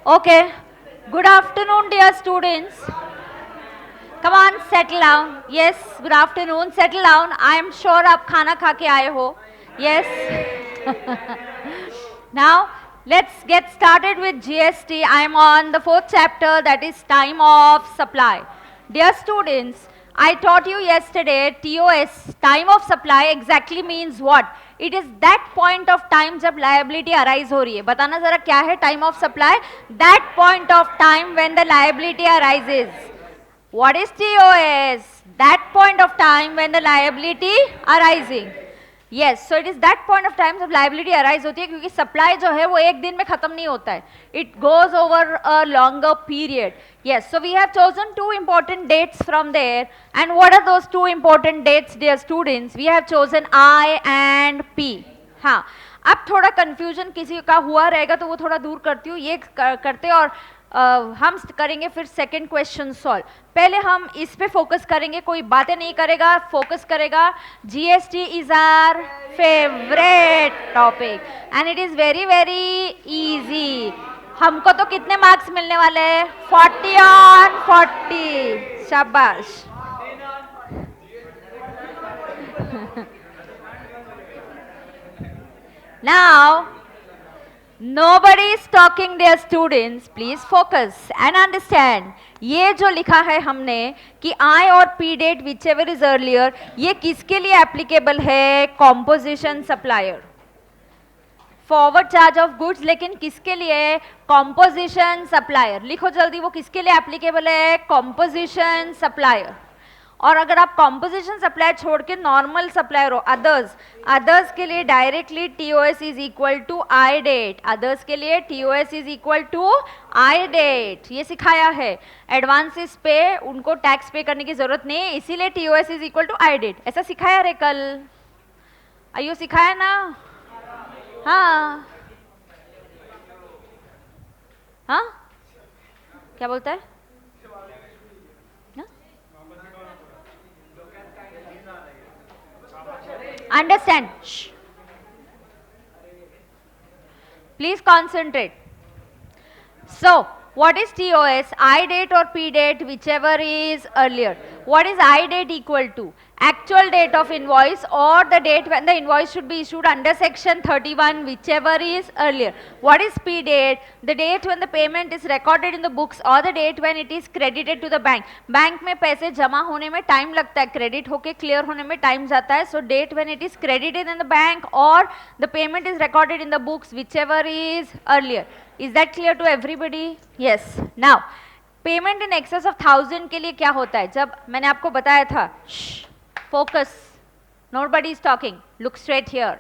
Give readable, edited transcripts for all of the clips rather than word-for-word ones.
Okay. Good afternoon, dear students. Come on, settle down. Yes, good afternoon. Settle down. I am sure आप खाना खा के आए हो. Yes. Now, let's get started with GST. I am on the 4th chapter, that is time of supply. Dear students, I taught you yesterday TOS, time of supply, exactly means what? It is that point of time जब liability arise हो रही है. बताना जरा क्या है time of supply? That point of time when the liability arises. What is TOS? That point of time when the liability arising. Yes, so it is that point of time जब liability arise होती है, क्योंकि supply जो है वो एक दिन में खत्म नहीं होता है. It goes over a longer period. Yes, so we have chosen two important dates from there. And what are those two important dates, dear students? We have chosen I and P. हाँ, अब थोड़ा confusion किसी का हुआ रहेगा तो वो थोड़ा दूर करती हूँ. ये करते और हम करेंगे फिर सेकेंड क्वेश्चन सॉल्व. पहले हम इस पे फोकस करेंगे, कोई बातें नहीं करेगा, फोकस करेगा. GST is our favourite topic and it is very very easy. हमको तो कितने मार्क्स मिलने वाले हैं? 40 on 40. शाबाश. Now nobody is talking, dear students. Please focus and understand. ये जो लिखा है हमने कि I और P date whichever is earlier, ये किसके लिए applicable है? Composition supplier. Forward charge of goods, लेकिन किसके लिए? Composition supplier. लिखो जल्दी, वो किसके लिए applicable है? Composition supplier. और अगर आप कॉम्पोजिशन सप्लाई छोड़ के नॉर्मल सप्लायर हो, अदर्स के लिए directly TOS is equal to I date. Others के लिए TOS is equal to I date. ये सिखाया है. एडवांसेस पे उनको टैक्स पे करने की जरूरत नहीं है, इसीलिए TOS is equal to I date. ऐसा सिखाया रे कल? आइयो सिखाया ना? हाँ हाँ, क्या बोलता है? Understand. Shh. Please concentrate. So, what is TOS? I date or P date, whichever is earlier. What is I date equal to? Actual date of invoice or the date when the invoice should be issued under section 31, whichever is earlier. What is P date? The date when the payment is recorded in the books or the date when it is credited to the bank. Bank में पैसे जमा होने में time लगता है, credit होके clear होने में टाइम जाता है. So date when it is credited in the bank or the payment is recorded in the books, whichever is earlier. Is that clear to everybody? Yes. Now, payment in excess of 1000 के लिए क्या होता है? जब मैंने आपको बताया था, focus, nobody is talking, look straight here.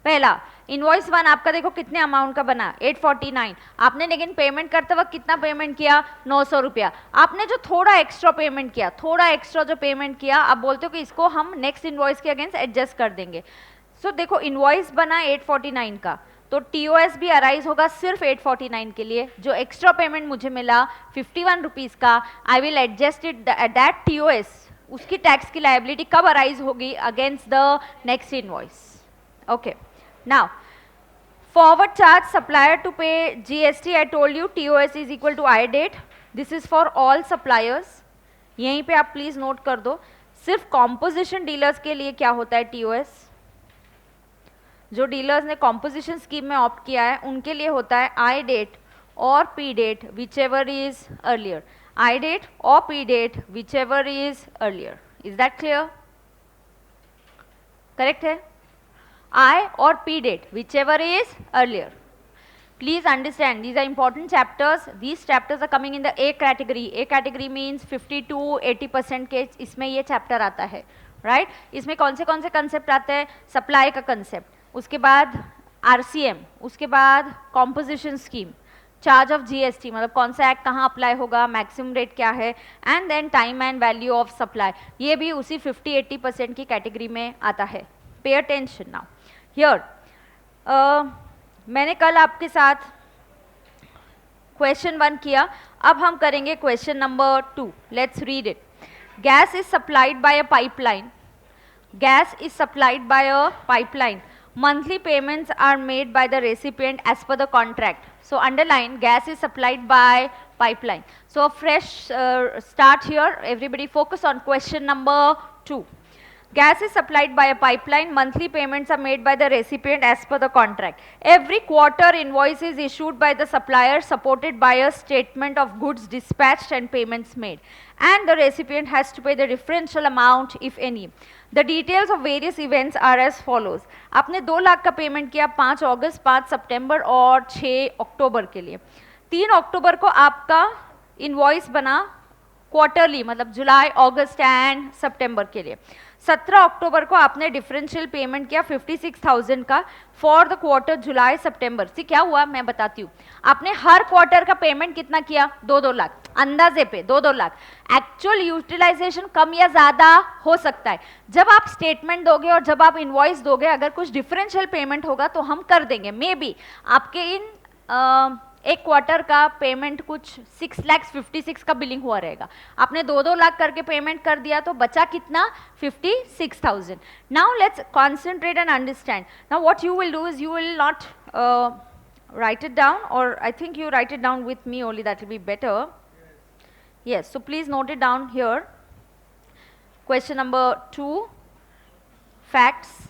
पहला इनवॉइस 1 आपका देखो कितने अमाउंट का बना? 849. आपने लेकिन पेमेंट करते वक्त कितना पेमेंट किया? 900 रुपया. आपने जो थोड़ा एक्स्ट्रा पेमेंट किया, थोड़ा एक्स्ट्रा जो पेमेंट किया, आप बोलते हो कि इसको हम नेक्स्ट इनवॉइस के अगेंस्ट एडजस्ट कर देंगे. सो देखो इनवॉइस बना 849 का, तो टीओएस भी अराइज होगा सिर्फ 849 के लिए. जो एक्स्ट्रा पेमेंट मुझे मिला 51 रुपीज़ का, I will adjust it that TOS. उसकी टैक्स की लायबिलिटी कब अराइज होगी? Against the next invoice. Okay. Now forward charge supplier to pay GST. I told you TOS is equal to I date. This is for all suppliers. यहीं पे आप please note कर दो. सिर्फ composition dealers के लिए क्या होता है टीओएस? जो डीलर्स ने कॉम्पोजिशन स्कीम में ऑप्ट किया है उनके लिए होता है आई डेट और P date, whichever is earlier. I date और P date, whichever is earlier. Is that clear? Correct है? आई और P date, whichever is earlier. Please understand, these are important chapters. These chapters are coming in the A category. A category means 50 to 80% के इसमें ये chapter आता है, right? इसमें कौन से कंसेप्ट आते हैं? सप्लाई का कंसेप्ट, उसके बाद आरसीएम, उसके बाद composition scheme, charge of GST, मतलब कौन सा एक्ट कहाँ अप्लाई होगा, मैक्सिमम रेट क्या है, and then time and value of supply. ये भी उसी 50-80% की कैटेगरी में आता है. Pay attention now here. मैंने कल आपके साथ क्वेश्चन 1 किया, अब हम करेंगे question number 2. Let's read it. Gas is supplied by a pipeline. Gas is supplied by a pipeline. Monthly payments are made by the recipient as per the contract. So underline, gas is supplied by pipeline. So a fresh start here. Everybody focus on question number 2. Gas is supplied by a pipeline. Monthly payments are made by the recipient as per the contract. Every quarter invoice is issued by the supplier supported by a statement of goods dispatched and payments made. And the recipient has to pay the differential amount if any. The details of various events are as follows. आपने 2 लाख का payment किया 5 अगस्त, 5 सितंबर और 6 अक्टूबर के लिए. 3 अक्टूबर को आपका invoice बना क्वार्टरली, मतलब जुलाई, अगस्त एंड सितंबर के लिए. 17 अक्टूबर को आपने डिफरेंशियल पेमेंट किया 56,000 का फॉर द क्वार्टर जुलाई सितंबर. सी क्या हुआ मैं बताती हूँ. आपने हर क्वार्टर का पेमेंट कितना किया? 2-2 लाख, अंदाजे पे 2-2 लाख. एक्चुअल यूटिलाइजेशन कम या ज्यादा हो सकता है. जब आप स्टेटमेंट दोगे और जब आप इनवॉइस दोगे, अगर कुछ डिफरेंशियल पेमेंट होगा तो हम कर देंगे. मे बी आपके इन एक क्वार्टर का पेमेंट कुछ 6,56,000 का बिलिंग हुआ रहेगा. आपने 2-2 लाख करके पेमेंट कर दिया तो बचा कितना? 56,000. Now let's concentrate and understand. Now what you will do is you will not write it down, or I think you write it down with me only, that will be better. Yes, so please note it down here. Question number 2, facts.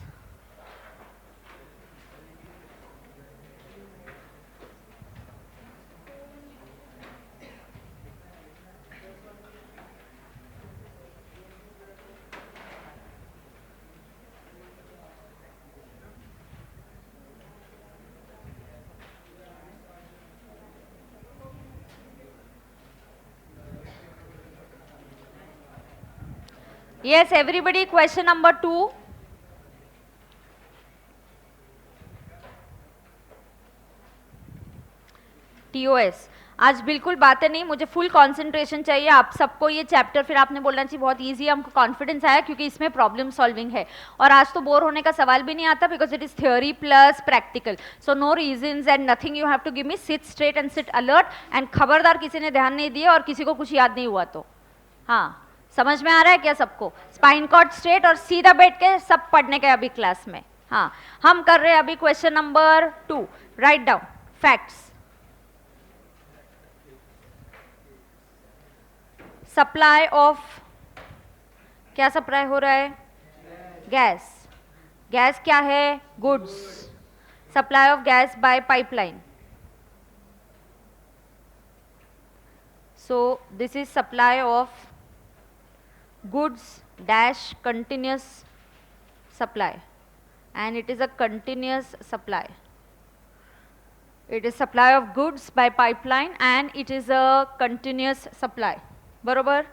Yes, everybody, question number 2. TOS. आज बिल्कुल बातें नहीं, मुझे full concentration चाहिए आप सबको. ये chapter फिर आपने बोलना चाहिए बहुत इजी है, हमको कॉन्फिडेंस आया क्योंकि इसमें प्रॉब्लम सॉल्विंग है. और आज तो बोर होने का सवाल भी नहीं आता because it is theory plus practical. So no reasons and nothing you have to give me. Sit straight and sit alert. And खबरदार किसी ने ध्यान नहीं दिया और किसी को कुछ याद नहीं हुआ तो. हाँ, समझ में आ रहा है क्या सबको? स्पाइन कॉर्ड स्ट्रेट और सीधा बैठ के सब पढ़ने के अभी क्लास में. हाँ, हम कर रहे हैं अभी question number 2. Write down facts. Supply of, क्या सप्लाई हो रहा है? गैस. गैस क्या है? Goods. Supply of gas by pipeline. So this is supply of goods dash continuous supply, and it is a continuous supply. It is supply of goods by pipeline and it is a continuous supply. बरोबर?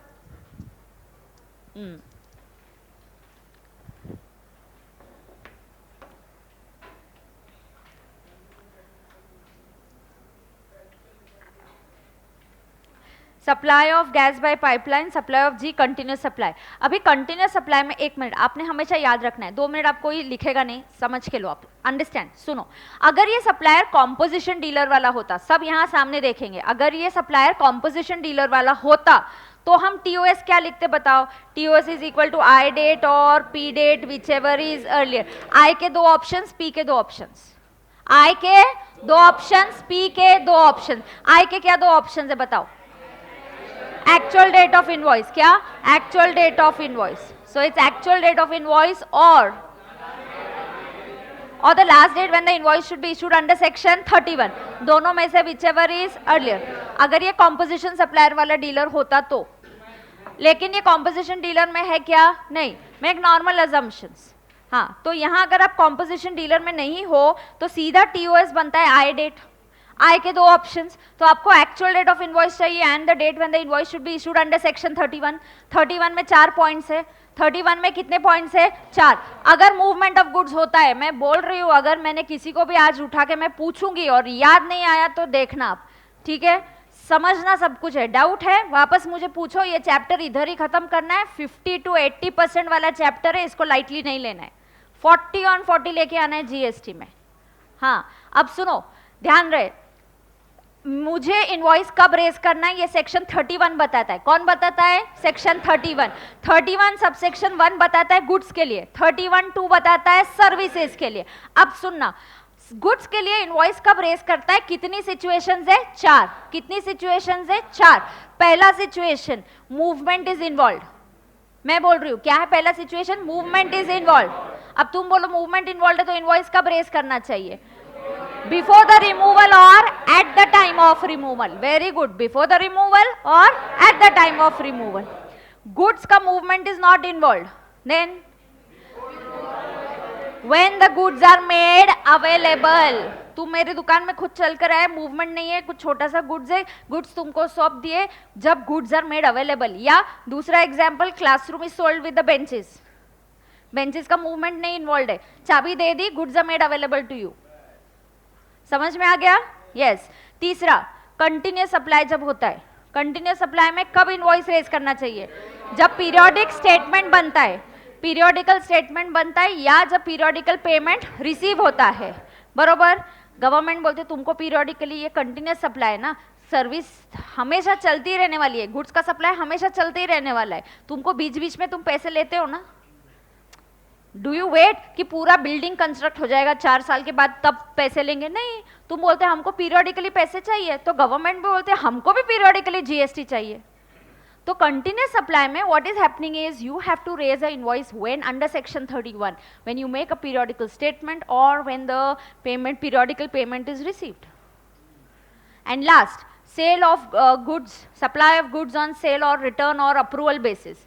Supply of gas by pipeline, supply of G continuous supply. अभी continuous supply में 1 minute आपने हमेशा याद रखना है. 2 minute आप कोई लिखेगा नहीं, समझ के लो आप. अंडरस्टैंड. सुनो, अगर ये सप्लायर कॉम्पोजिशन डीलर वाला होता, सब यहाँ सामने देखेंगे, अगर ये सप्लायर कॉम्पोजिशन डीलर वाला होता तो हम टीओएस क्या लिखते बताओ? TOS is equal to I date और P date which ever is earlier. I के 2 ऑप्शंस, पी के 2 ऑप्शंस. आई के 2 ऑप्शंस, पी के 2 ऑप्शंस. आई के क्या 2 ऑप्शंस है बताओ? Actual date of invoice. क्या? Actual date of invoice. So it's actual date of invoice or the last date when the invoice should be issued under section 31. दोनों में से whichever is earlier. अगर ये composition supplier वाला dealer होता तो, लेकिन ये composition डीलर में है क्या? नहीं. Make normal assumptions. हाँ, तो यहाँ अगर आप composition डीलर में नहीं हो तो सीधा TOS बनता है I date. आई के 2 ऑप्शंस, तो आपको एक्चुअल डेट ऑफ इनवॉइस चाहिए and the date when the invoice should be issued under section 31. 31 में 4 पॉइंट्स है. 31 में कितने पॉइंट्स है? 4. अगर मूवमेंट ऑफ गुड्स होता है, मैं बोल रही हूँ, अगर मैंने किसी को भी आज उठा के मैं पूछूंगी और याद नहीं आया तो देखना आप, ठीक है? समझना सब कुछ है. डाउट है वापस मुझे पूछो. ये चैप्टर इधर ही खत्म करना है. 50 to 80% वाला चैप्टर है, इसको लाइटली नहीं लेना है. 40 on 40 लेके आना है जीएसटी में. हाँ, अब सुनो, ध्यान रहे, मुझे इनवॉइस कब रेज करना है ये सेक्शन 31 बताता है. कौन बताता है? सेक्शन 31. 31 सबसेक्शन 1 बताता है गुड्स के लिए, 31(2) बताता है सर्विसेज के लिए. अब सुनना, गुड्स के लिए इनवॉइस कब रेज करता है? कितनी सिचुएशंस है? 4. कितनी सिचुएशंस है? 4. पहला सिचुएशन, मूवमेंट इज इन्वॉल्व. मैं बोल रही हूँ क्या है पहला सिचुएशन? Movement is involve. अब तुम बोलो मूवमेंट इन्वॉल्व है तो इनवॉइस कब रेज करना चाहिए? बिफोर द रिमूवल और at the time of removal. Very good. Before the removal और at the time of removal. Goods का movement is not involve, then when the goods are made available. तुम मेरी दुकान में खुद चल कर आए, मूवमेंट नहीं है, कुछ छोटा सा गुड्स है, गुड्स तुमको सौंप दिए, जब गुड्स आर मेड अवेलेबल. या दूसरा example, classroom is sold with the benches. Benches का मूवमेंट नहीं इन्वॉल्व है, चाबी दे दी, goods are made available to you. समझ में आ गया? यस. तीसरा, कंटिन्यूअस सप्लाई जब होता है. कंटिन्यूअस सप्लाई में कब इनवॉइस रेज करना चाहिए? जब पीरियोडिक स्टेटमेंट बनता है, पीरियोडिकल स्टेटमेंट बनता है, या जब पीरियोडिकल पेमेंट रिसीव होता है. बरोबर. गवर्नमेंट बोलते तुमको पीरियोडिकली, ये कंटिन्यूअस सप्लाई है ना, सर्विस हमेशा चलती रहने वाली है, गुड्स का सप्लाई हमेशा चलते ही रहने वाला है. तुमको बीच बीच में तुम पैसे लेते हो ना. डू यू वेट कि पूरा बिल्डिंग कंस्ट्रक्ट हो जाएगा 4 साल के बाद तब पैसे लेंगे? नहीं. तुम बोलते हमको पीरियोडिकली पैसे चाहिए, तो गवर्नमेंट भी बोलते हमको भी पीरियोडिकली जीएसटी चाहिए. तो कंटिन्यूअस सप्लाई में what is happening is you have to raise a invoice when under section 31, when you make a periodical statement or when the periodical payment is received. And last, sale of goods, supply of goods on sale or return or approval basis.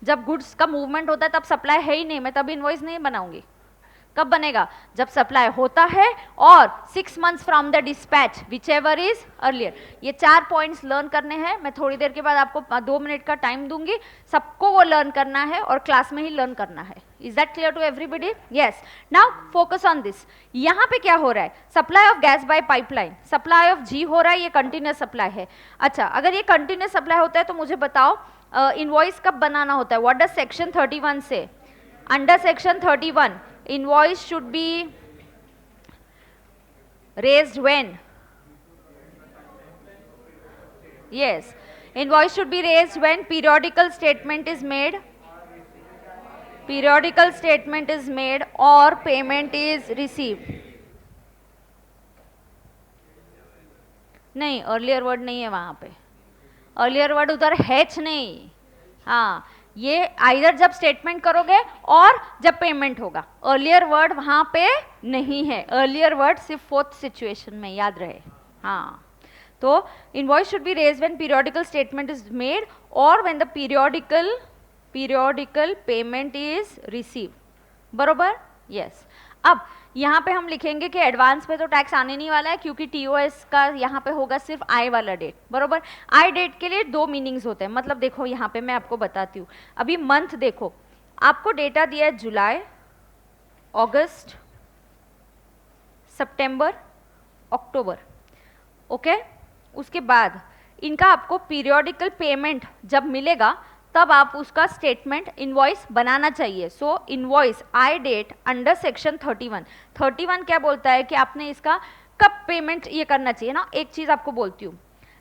जब goods का movement होता है तब supply है ही नहीं, मैं तब invoice नहीं बनाऊंगी. कब बनेगा? जब सप्लाई होता है और 6 months from the dispatch, which ever is earlier. ये 4 पॉइंट्स लर्न करने हैं. मैं थोड़ी देर के बाद आपको 2 मिनट का टाइम दूंगी, सबको वो लर्न करना है और क्लास में ही लर्न करना है. Is that clear to everybody? Yes. Now focus on this. यहाँ पे क्या हो रहा है? Supply of gas by pipeline, supply of G हो रहा है, ये कंटिन्यूअस सप्लाई है. अच्छा, अगर ये कंटिन्यूअस सप्लाई होता है तो मुझे बताओ इनवॉइस कब बनाना होता है? व्हाट डज सेक्शन 31 से? Under section 31 invoice should be raised when? Yes, invoice should be raised when periodical statement is made, periodical statement is made or payment is received. नहीं, earlier word नहीं है वहाँ पे. earlier word उधर hatch नहीं. हाँ, ये आइदर जब स्टेटमेंट करोगे और जब पेमेंट होगा. अर्लियर वर्ड वहां पे नहीं है. अर्लियर वर्ड सिर्फ 4th सिचुएशन में, याद रहे. हाँ, तो invoice should be raise when periodical statement is made और when the periodical payment is receive. बरोबर? यस. अब यहाँ पे हम लिखेंगे कि एडवांस पे तो टैक्स आने नहीं वाला है क्योंकि टीओएस का यहाँ पे होगा सिर्फ आई वाला डेट. बरोबर. आई डेट के लिए 2 मीनिंग्स होते हैं. मतलब देखो यहाँ पे मैं आपको बताती हूँ. अभी मंथ देखो, आपको डेटा दिया है जुलाई, अगस्त, सितंबर, अक्टूबर. ओके. उसके बाद इनका आपको पीरियोडिकल पेमेंट जब मिलेगा तब आप उसका स्टेटमेंट इनवॉइस बनाना चाहिए. सो इनवॉइस आई डेट अंडर सेक्शन 31 क्या बोलता है कि आपने इसका कब पेमेंट ये करना चाहिए ना. एक चीज आपको बोलती हूँ,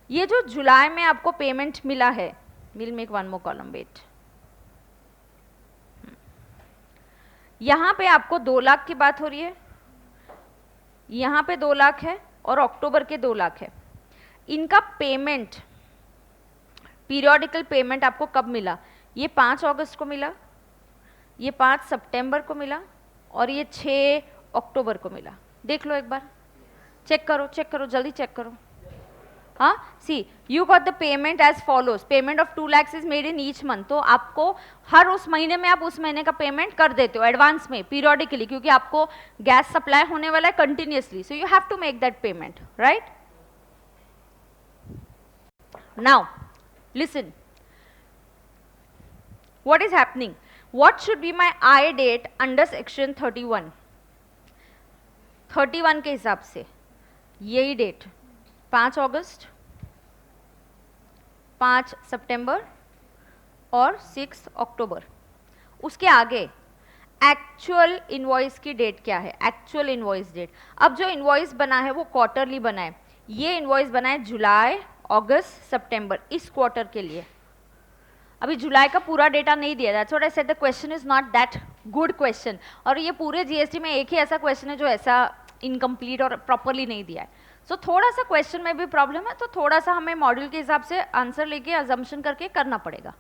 ये जो जुलाई में आपको पेमेंट मिला है, will make 1 more column, wait. यहाँ पे आपको 2 लाख की बात हो रही है, यहाँ पे 2 लाख है और अक्टूबर के 2 लाख है. इनका पेमेंट, पीरियोडिकल पेमेंट आपको कब मिला? ये 5 अगस्त को मिला, ये 5 सितंबर को मिला और ये 6 अक्टूबर को मिला. देख लो एक बार, चेक करो, जल्दी चेक करो. हाँ, see you got the payment as follows. Payment of 2 lakhs is made in each month. तो आपको हर उस महीने में आप उस महीने का पेमेंट कर देते हो एडवांस में, पीरियोडिकली, क्योंकि आपको गैस सप्लाई होने वाला है continuously. So you have to make that payment, right. Now listen, what is happening? What should be my I date under section 31? 31 के हिसाब से यही डेट 5 अगस्त, 5 सितंबर और 6 अक्टूबर. उसके आगे एक्चुअल इनवॉइस की डेट क्या है? Actual invoice date. अब जो इनवॉइस बना है वो क्वार्टरली बना है. ये इनवॉइस बना है जुलाई, अगस्त, सितंबर, इस क्वार्टर के लिए. अभी जुलाई का पूरा डेटा नहीं दिया. That's what I said, the question is not that good question. और ये पूरे जीएसटी में एक ही ऐसा क्वेश्चन है जो ऐसा इनकम्प्लीट और प्रॉपरली नहीं दिया है. सो थोड़ा सा क्वेश्चन में भी प्रॉब्लम है, तो थोड़ा सा हमें मॉड्यूल के हिसाब से आंसर लेके अजम्पशन करके करना पड़ेगा.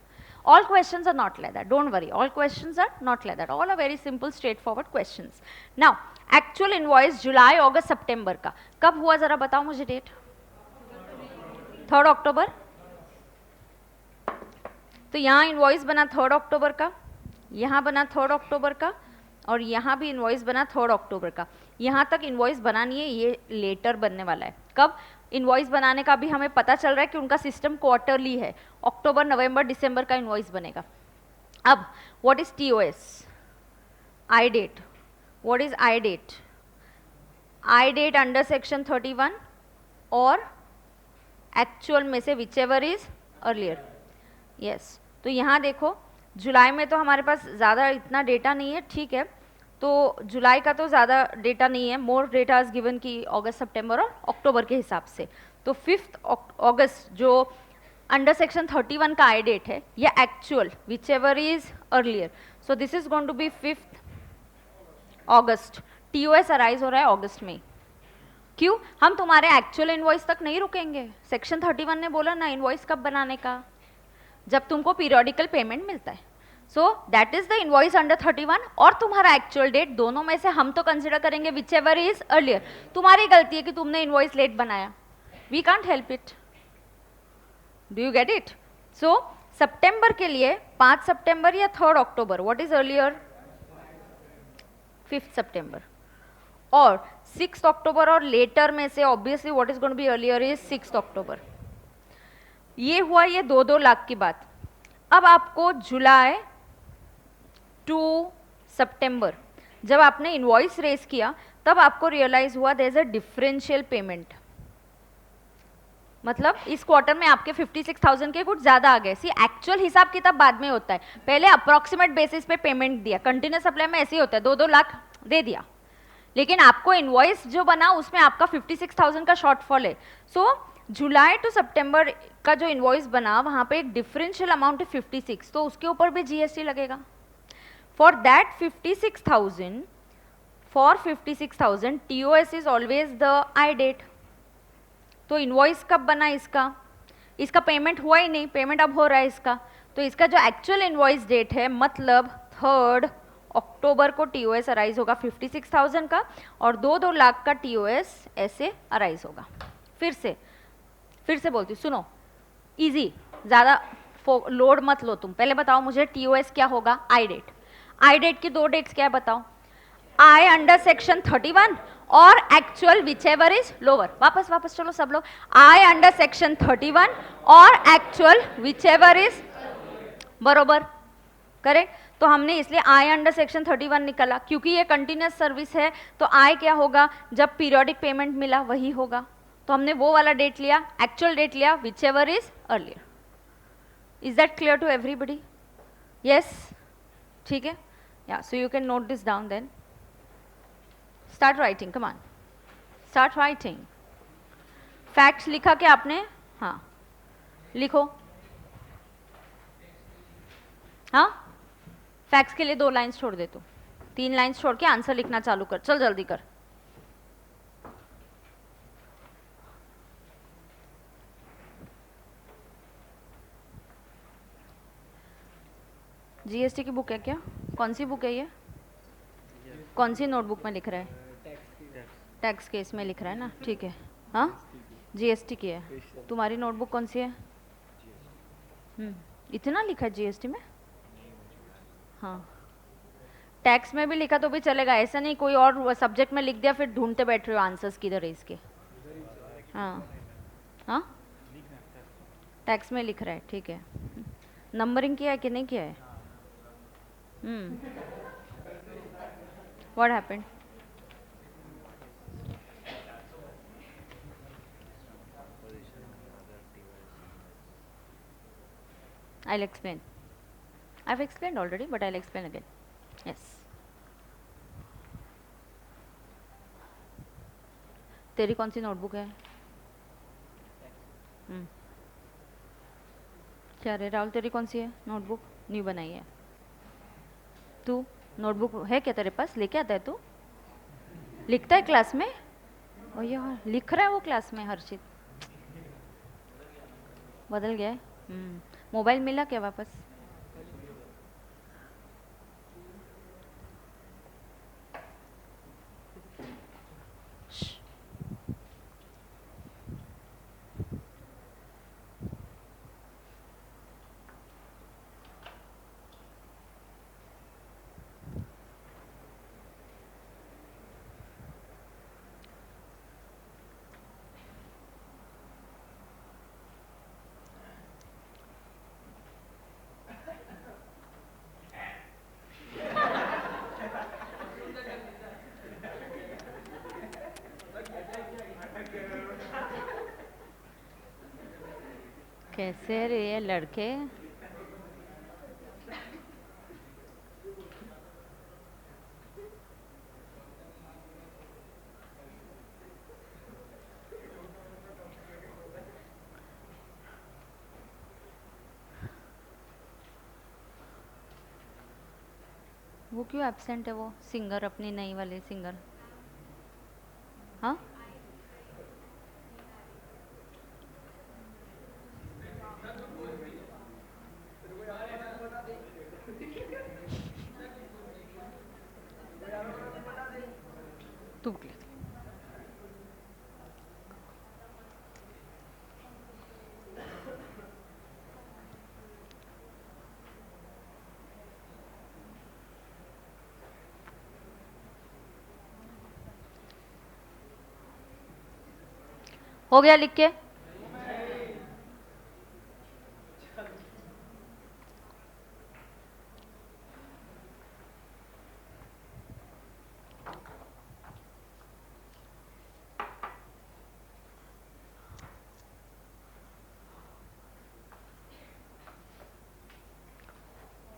All questions are not like that. Don't worry. All questions are not like that. All are very simple, straightforward questions. Now, actual invoice जुलाई, अगस्त, सितंबर का कब हुआ जरा बताओ मुझे डेट. 3 अक्टूबर. तो यहाँ इनवॉइस बना 3 अक्टूबर का, यहाँ बना 3 अक्टूबर का, और यहाँ भी इनवॉइस बना 3 अक्टूबर का. यहाँ तक इनवॉइस बना नहीं है, ये लेटर बनने वाला है. कब इनवॉइस बनाने का भी हमें पता चल रहा है कि उनका सिस्टम क्वार्टरली है. अक्टूबर, नवंबर, दिसंबर का इनवॉइस बनेगा. अब what is TOS? I date. What is I date? I date under section 31 और एक्चुअल में से which ever is earlier. Yes. तो यहाँ देखो जुलाई में तो हमारे पास ज़्यादा इतना डेटा नहीं है, ठीक है. तो जुलाई का तो ज़्यादा डेटा नहीं है, मोर डेटा इज गिवन कि अगस्त, सितंबर और अक्टूबर के हिसाब से. तो 5 अगस्त जो अंडर सेक्शन 31 का आई डेट है, या actual which ever is earlier. So this is going to be 5 August. TOS arise हो रहा है अगस्त में. क्यों? हम तुम्हारे एक्चुअल इनवॉइस तक नहीं रुकेंगे. सेक्शन 31 ने बोला ना इनवॉइस कब बनाने का, जब तुमको पीरियोडिकल पेमेंट मिलता है. So that is the invoice under 31 और तुम्हारा एक्चुअल डेट, दोनों में से हम तो कंसिडर करेंगे विच एवर इज अर्लियर. तुम्हारी गलती है कि तुमने इनवॉइस लेट बनाया. We can't help it. Do you get it? So सितंबर के लिए 5 सितंबर या 3 अक्टूबर, व्हाट इज अर्लियर? 5 सितंबर. और 6 अक्टूबर और लेटर में से obviously what is going to be earlier is 6 अक्टूबर. ये हुआ ये 2-2 लाख की बात. अब आपको जुलाई टू सितंबर जब आपने इनवॉइस रेज किया, तब आपको रियलाइज हुआ there is a differential payment. मतलब इस क्वार्टर में आपके 56,000 के कुछ ज़्यादा आ गए. सी एक्चुअल हिसाब किताब बाद में होता है, पहले अप्रॉक्सीमेट बेसिस पे पेमेंट दिया. कंटिन्यूस सप्लाई में ऐसे ही होता है, 2-2 लाख दे दिया, लेकिन आपको इनवॉइस जो बना उसमें आपका 56,000 का शॉर्टफॉल है. सो जुलाई टू सितंबर का जो इनवॉइस बना वहाँ पे एक डिफरेंशियल अमाउंट है 56, तो उसके ऊपर भी जीएसटी लगेगा. For that 56,000, for 56,000 TOS is always the I date. तो इनवॉइस कब बना इसका? इसका पेमेंट हुआ ही नहीं, पेमेंट अब हो रहा है इसका. तो इसका जो एक्चुअल इनवॉइस डेट है, मतलब 3 अक्टूबर को टीओएस अराइज होगा 56,000 का, और 2-2 लाख का टीओएस ऐसे अराइज होगा. फिर से बोलती हूँ, सुनो, इजी, ज़्यादा लोड मत लो तुम. पहले बताओ मुझे टीओएस क्या होगा? आई डेट. आई डेट की 2 डेट्स क्या है बताओ? आई अंडर सेक्शन 31 और actual which ever is lower. वापस चलो सब लोग. आई अंडर सेक्शन 31 और एक्चुअल विच एवर इज बरोबर. करेक्ट. तो हमने इसलिए आई अंडर सेक्शन 31 निकाला, क्योंकि ये कंटिन्यूस सर्विस है. तो आई क्या होगा? जब पीरियोडिक पेमेंट मिला वही होगा. तो हमने वो वाला डेट लिया, एक्चुअल डेट लिया which ever is earlier. Is that clear to everybody? Yes, ठीक है. Yeah so you can note this down. Then start writing. Come on, start writing. Facts लिखा क्या आपने? हाँ लिखो. हाँ, फैक्ट्स के लिए 2 लाइन्स छोड़ दे. तू 3 लाइन्स छोड़ के आंसर लिखना चालू कर. चल जल्दी कर. जीएसटी की बुक है क्या? कौन सी बुक है ये? कौन सी नोटबुक में लिख रहा है? टैक्स केस में लिख रहा है ना, ठीक है. हाँ, जीएसटी की है. तुम्हारी नोटबुक कौन सी है? इतना लिखा है जीएसटी में? हाँ, टैक्स में भी लिखा तो भी चलेगा, ऐसा नहीं कोई और सब्जेक्ट में लिख दिया फिर ढूंढते बैठ रहे हो आंसर्स किधर है इसके. हाँ हाँ, टैक्स में लिख रहा है, ठीक है. नंबरिंग किया है कि नहीं किया है? What happened? I'll explain. I've explained already, but I'll explain again. Yes. तेरी कौन सी नोटबुक है? क्या रे राहुल, तेरी कौन सी है नोटबुक? न्यू बनाई है. तू नोटबुक है क्या तेरे पास? लेके आता है तू? लिखता है क्लास में? ओ यार लिख रहा है वो क्लास में हर्षित। बदल गया है। मोबाइल मिला क्या वापस? कैसे रे ये लड़के? वो क्यों एब्सेंट है? वो सिंगर, अपनी नई वाले सिंगर। हाँ तू हो गया लिख के?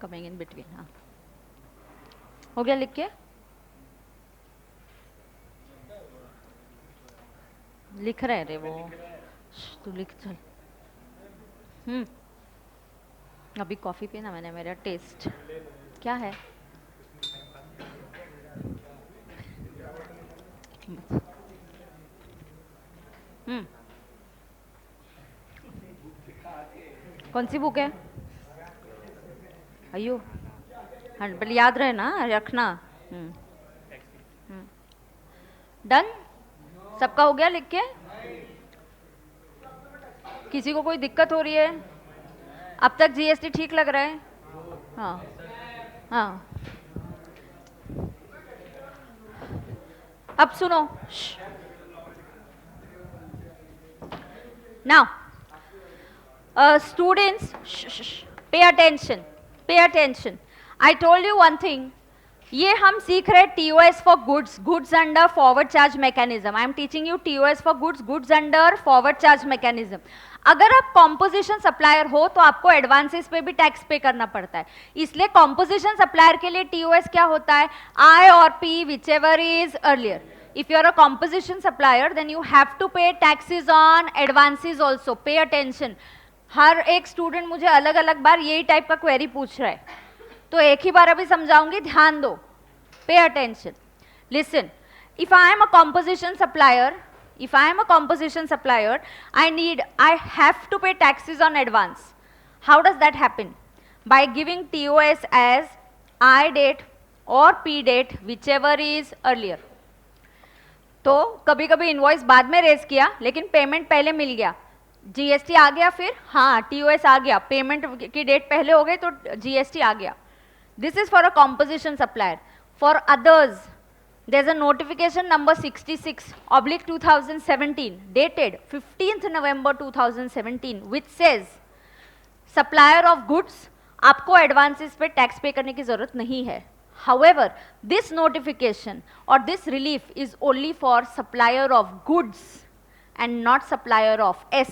Coming in between. हाँ हो गया लिख के? लिख रहे रे वो। तू लिख चल। अभी कॉफी पीना मैंने, मेरा टेस्ट क्या है? कौन सी बुक है? अयो हाँ पहले याद रहे ना, रखना। डन? सबका हो गया लिख के? किसी को कोई दिक्कत हो रही है? अब तक जीएसटी ठीक लग रहा है? हाँ हाँ। अब सुनो। Now students, pay attention, pay attention. I told you one thing. ये हम सीख रहे TOS for goods, goods under forward charge mechanism. I am teaching you TOS for goods, goods under forward charge mechanism. अगर आप composition supplier हो तो आपको advances पे भी टैक्स पे करना पड़ता है, इसलिए कॉम्पोजिशन सप्लायर के लिए TOS क्या होता है? I और P whichever is earlier. If you are a composition supplier, then you have to pay taxes on advances also. Pay attention. हर एक स्टूडेंट मुझे अलग अलग बार यही टाइप का क्वेरी पूछ रहा है, तो एक ही बार अभी समझाऊंगी, ध्यान दो। Pay attention, listen. If I am a composition supplier, if I am a composition supplier, I have to pay taxes on advance. How does that happen? By giving TOS as I date or P date, whichever is earlier. तो कभी कभी invoice बाद में raise किया लेकिन payment पहले मिल गया, GST आ गया, फिर हाँ टीओएस आ गया, पेमेंट की डेट पहले हो गई तो जीएसटी आ गया. This is for a composition supplier. For others there's a notification number 66/2017 dated 15th November 2017 which says supplier of goods आपको एडवांसेस पे टैक्स पे करने की जरूरत नहीं है. However, this notification or this relief is only for supplier of goods and not supplier of S.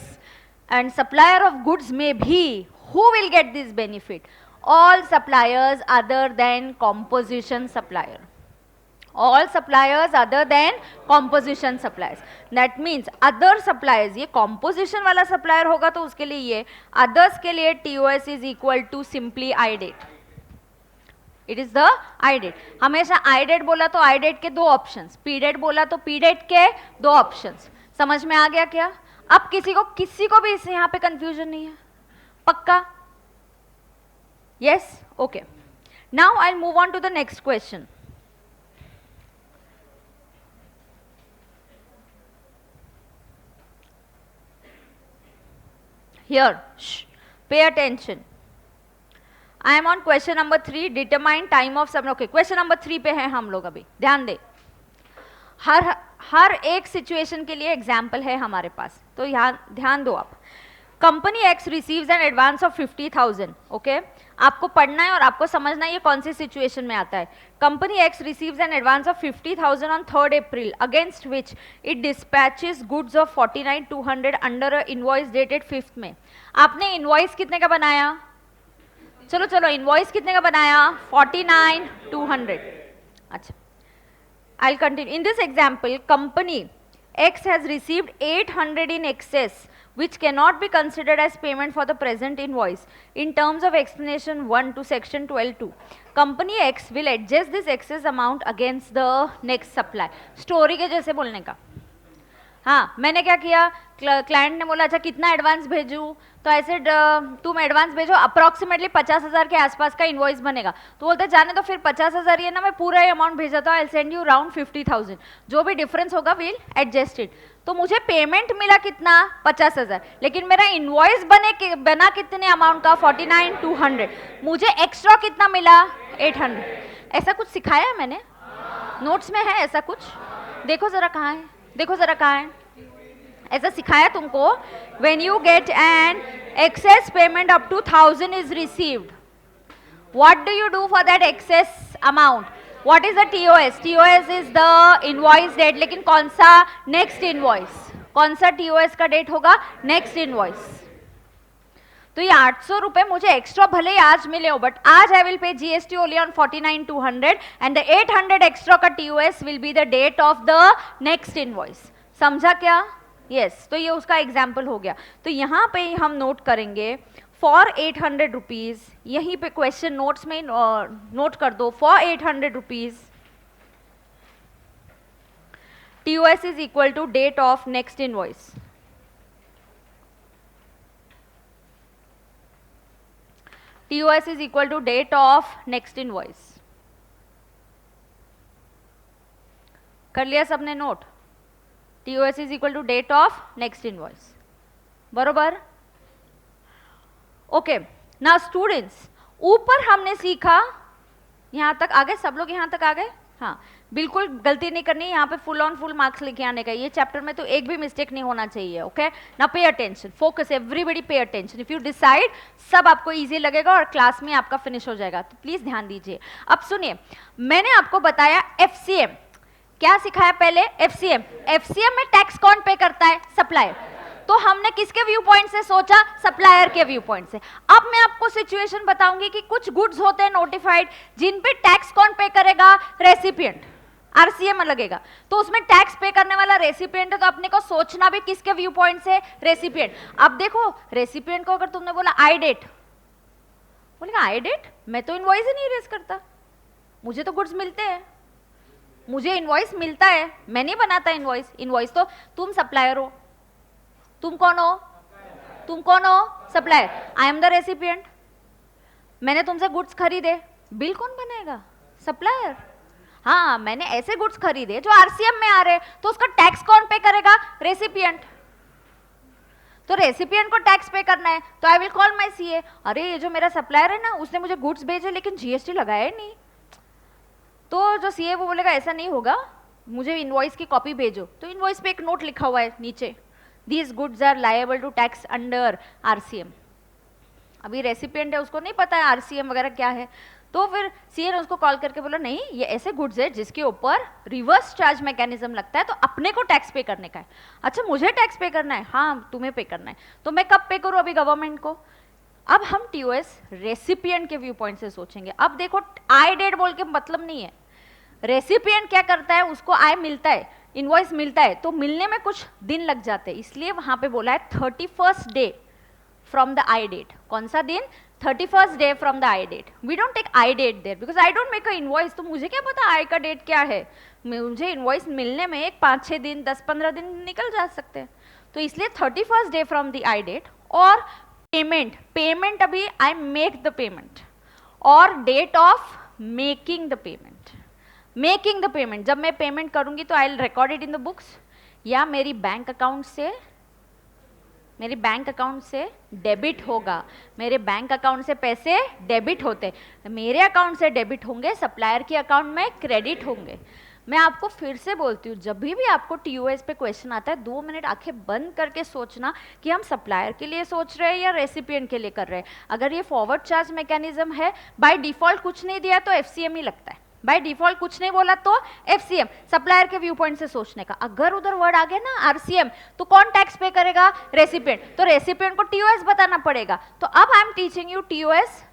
And supplier of goods may be, who will get this benefit? All suppliers other than composition supplier. All suppliers other than composition suppliers. That means other suppliers, ये composition वाला supplier होगा तो उसके लिए ये, others के लिए TOS is equal to simply I date. It is the I date. हमेशा आई डेट बोला तो आई डेट के दो ऑप्शंस, पी डेट बोला तो पी डेट के दो ऑप्शंस। समझ में आ गया क्या? अब किसी को भी इससे यहाँ पे कंफ्यूजन नहीं है? पक्का? Yes, okay. Now I will move on to the next question. Here, pay attention. I am on question number 3. Determine time of submission. Okay, question number 3 पे हैं हम लोग अभी, ध्यान दे। हर एक सिचुएशन के लिए एग्जाम्पल है हमारे पास, तो यहाँ ध्यान दो आप। Company x receives N advance of 50,000, okay? आपको पढ़ना है और आपको समझना है ये कौन सी सिचुएशन में आता है। Company x receives N advance of 50,000 on 3rd April against which it dispatches goods of 49,200 under a invoice dated 5th में। आपने इनवॉइस कितने का बनाया? चलो इनवॉइस कितने का बनाया? 49,200। अच्छा, I'll continue. In this example, company X has received 800 in excess, which cannot be considered as payment for the present invoice. In terms of explanation 1 to section 12(2), company X will adjust this excess amount against the next supply. Story के जैसे बोलने का। हाँ, मैंने क्या किया, client ने बोला अच्छा कितना एडवांस भेजूँ, तो ऐसे तुम एडवांस भेजो, अप्रॉक्सीमेटली 50,000 के आसपास का इनवॉइस बनेगा। तो बोलते जाने तो फिर 50,000 ये ना मैं पूरा अमाउंट भेजा था, आई सेंड यू राउंड 50,000, जो भी डिफरेंस होगा विल एडजस्ट इट। तो मुझे पेमेंट मिला कितना? 50,000, लेकिन मेरा इनवॉइस बना कितने अमाउंट का? 49,200। मुझे एक्स्ट्रा कितना मिला? 800। ऐसा कुछ सिखाया है मैंने? नोट्स में है ऐसा कुछ? देखो जरा कहाँ है, देखो जरा कहाँ है, ऐसा सिखाया तुमको? when you get an excess payment up to 1,000 is received, what do you do for that excess amount? what is the TOS? TOS is the invoice date, लेकिन कौन सा? next invoice। कौन सा TOS का डेट होगा? next invoice। तो ये 800 रुपए मुझे एक्स्ट्रा भले ही आज मिले हो, बट आज I will pay GST only on 49,200 and the 800 extra का TOS will be the date of the next invoice. समझा क्या? यस, तो ये उसका एग्जाम्पल हो गया। तो यहाँ पे हम नोट करेंगे फॉर 800 रुपीज, यहीं पे क्वेश्चन नोट्स में नोट कर दो, for 800 rupees TOS is equal to date of next invoice. TOS is equal to date of next invoice। कर लिया सबने note? TOS is equal to date of next invoice, बरोबर? Okay, now students, ऊपर हमने सीखा, यहाँ तक आ गए सब लोग? यहाँ तक आ गए? हाँ, बिल्कुल गलती नहीं करनी, यहाँ पे फुल ऑन फुल मार्क्स लेके आने का। ये चैप्टर में तो एक भी मिस्टेक नहीं होना चाहिए। ओके, ना pay attention, focus, everybody pay attention. If you decide, सब आपको इजी लगेगा और क्लास में आपका फिनिश हो जाएगा, तो प्लीज ध्यान दीजिए। अब सुनिए, मैंने आपको बताया FCM, क्या सिखाया पहले? FCM। FCM में टैक्स कौन पे करता है? सप्लायर। तो हमने किसके व्यू पॉइंट से सोचा? सप्लायर के व्यू पॉइंट से। अब मैं आपको सिचुएशन बताऊंगी कि कुछ गुड्स होते हैं नोटिफाइड, जिन पे टैक्स कौन पे करेगा? रेसिपिएंट। RCM लगेगा, तो उसमें टैक्स पे करने वाला रेसिपिएंट है, तो अपने को सोचना भी किसके व्यू पॉइंट से? रेसिपिएंट। अब देखो, रेसिपिएंट को अगर तुमने बोला आई डेट, बोलेगा आई डेट, मैं तो इनवॉइस ही नहीं रेज करता, मुझे तो गुड्स मिलते हैं, मुझे इनवॉइस मिलता है, मैं नहीं बनाता इनवॉइस। इनवॉइस तो तुम सप्लायर हो। तुम कौन हो? तुम कौन हो? Supplier. I am the recipient. मैंने तुमसे गुड्स खरीदे, बिल कौन बनाएगा? सप्लायर। हाँ, मैंने ऐसे गुड्स खरीदे जो RCM में आ रहे, तो उसका टैक्स कौन पे करेगा? रेसिपिएंट। तो रेसिपिएंट को टैक्स पे करना है, तो I will call my CA, अरे ये जो मेरा सप्लायर है ना, उसने मुझे गुड्स भेजे लेकिन GST लगाया ही नहीं। तो जो CA वो बोलेगा ऐसा नहीं होगा, मुझे इनवॉइस की कॉपी भेजो। तो इनवॉइस पे एक नोट लिखा हुआ है नीचे, These goods are liable to tax under RCM। अभी रेसिपिएंट है, उसको नहीं पता है RCM वगैरह क्या है, तो फिर CA ने उसको कॉल करके बोला नहीं, ये ऐसे गुड्स है जिसके ऊपर रिवर्स चार्ज मैकेनिज्म लगता है, तो अपने को टैक्स पे करने का है। अच्छा, मुझे टैक्स पे करना है? हाँ, तुम्हें पे करना है। तो मैं कब पे करूँ? अभी गवर्नमेंट को। अब हम TOS रेसिपिएंट के व्यू पॉइंट से सोचेंगे। अब देखो, आई डेट बोल के मतलब नहीं है, रेसिपिएंट क्या करता है, उसको आई मिलता है, इनवॉइस मिलता है, तो मिलने में कुछ दिन लग जाते हैं, इसलिए वहां पे बोला है 31st day from the I date. कौन सा दिन? 31st day from the I date. We don't take I date there because I don't make a invoice. तो मुझे क्या पता I का डेट क्या है? मुझे इनवॉइस मिलने में एक 5-6 दिन 10-15 दिन निकल जा सकते हैं. तो इसलिए 31st day from the I date और पेमेंट अभी I make the payment और date of making the payment. जब मैं पेमेंट करूंगी तो I will record it in the books या मेरी बैंक अकाउंट से डेबिट होगा. मेरे बैंक अकाउंट से पैसे डेबिट होते, मेरे अकाउंट से डेबिट होंगे, सप्लायर के अकाउंट में क्रेडिट होंगे. मैं आपको फिर से बोलती हूँ, जब भी आपको टीओएस पे क्वेश्चन आता है 2 मिनट आंखें बंद करके सोचना कि हम सप्लायर के लिए सोच रहे हैं या रेसिपिएंट के लिए कर रहे हैं. अगर ये फॉरवर्ड चार्ज मैकेनिज्म है, बाय डिफॉल्ट कुछ नहीं दिया तो एफसीएम ही लगता है. बाय डिफॉल्ट कुछ नहीं बोला तो एफसीएम, सप्लायर के व्यू पॉइंट से सोचने का. अगर उधर वर्ड आ गया ना आरसीएम, तो कौन टैक्स पे करेगा? रेसिपिएंट. तो रेसिपिएंट को टीओएस बताना पड़ेगा. तो अब I am teaching you TOS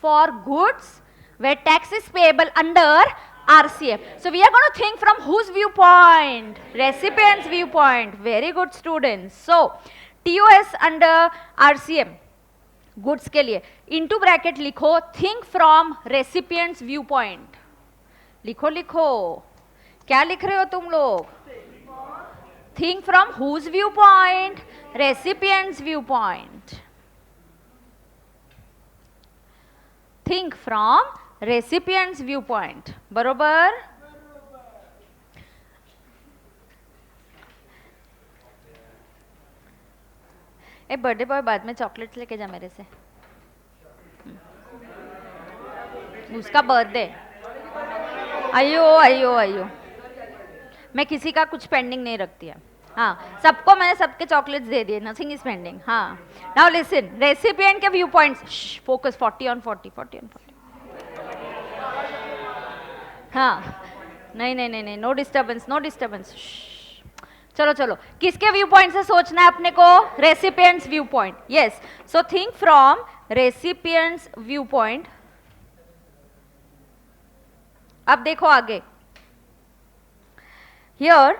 for goods where tax is payable under RCM. So we are going to think from whose viewpoint? Recipient's viewpoint. Very good students. So TOS under RCM goods के लिए into bracket लिखो think from recipient's viewpoint. लिखो क्या लिख रहे हो तुम लोग? Think from whose viewpoint? Recipient's viewpoint. Think from recipients view point. बरोबर? ए बर्थडे बॉय बाद में चॉकलेट्स लेके जा मेरे से. उसका बर्थडे. अयो मैं किसी का कुछ पेंडिंग नहीं रखती है. हाँ, सबको मैंने सबके चॉकलेट्स दे दिए. Nothing is pending. हाँ, नाउ लिसन, रेसिपिएंट के व्यू पॉइंट्स. Focus 40 on 40. हाँ, नहीं, नो डिस्टर्बेंस. चलो, किसके व्यू पॉइंट से सोचना है अपने को? Recipient's view point. Yes, so think from recipient's view point. अब देखो आगे. हियर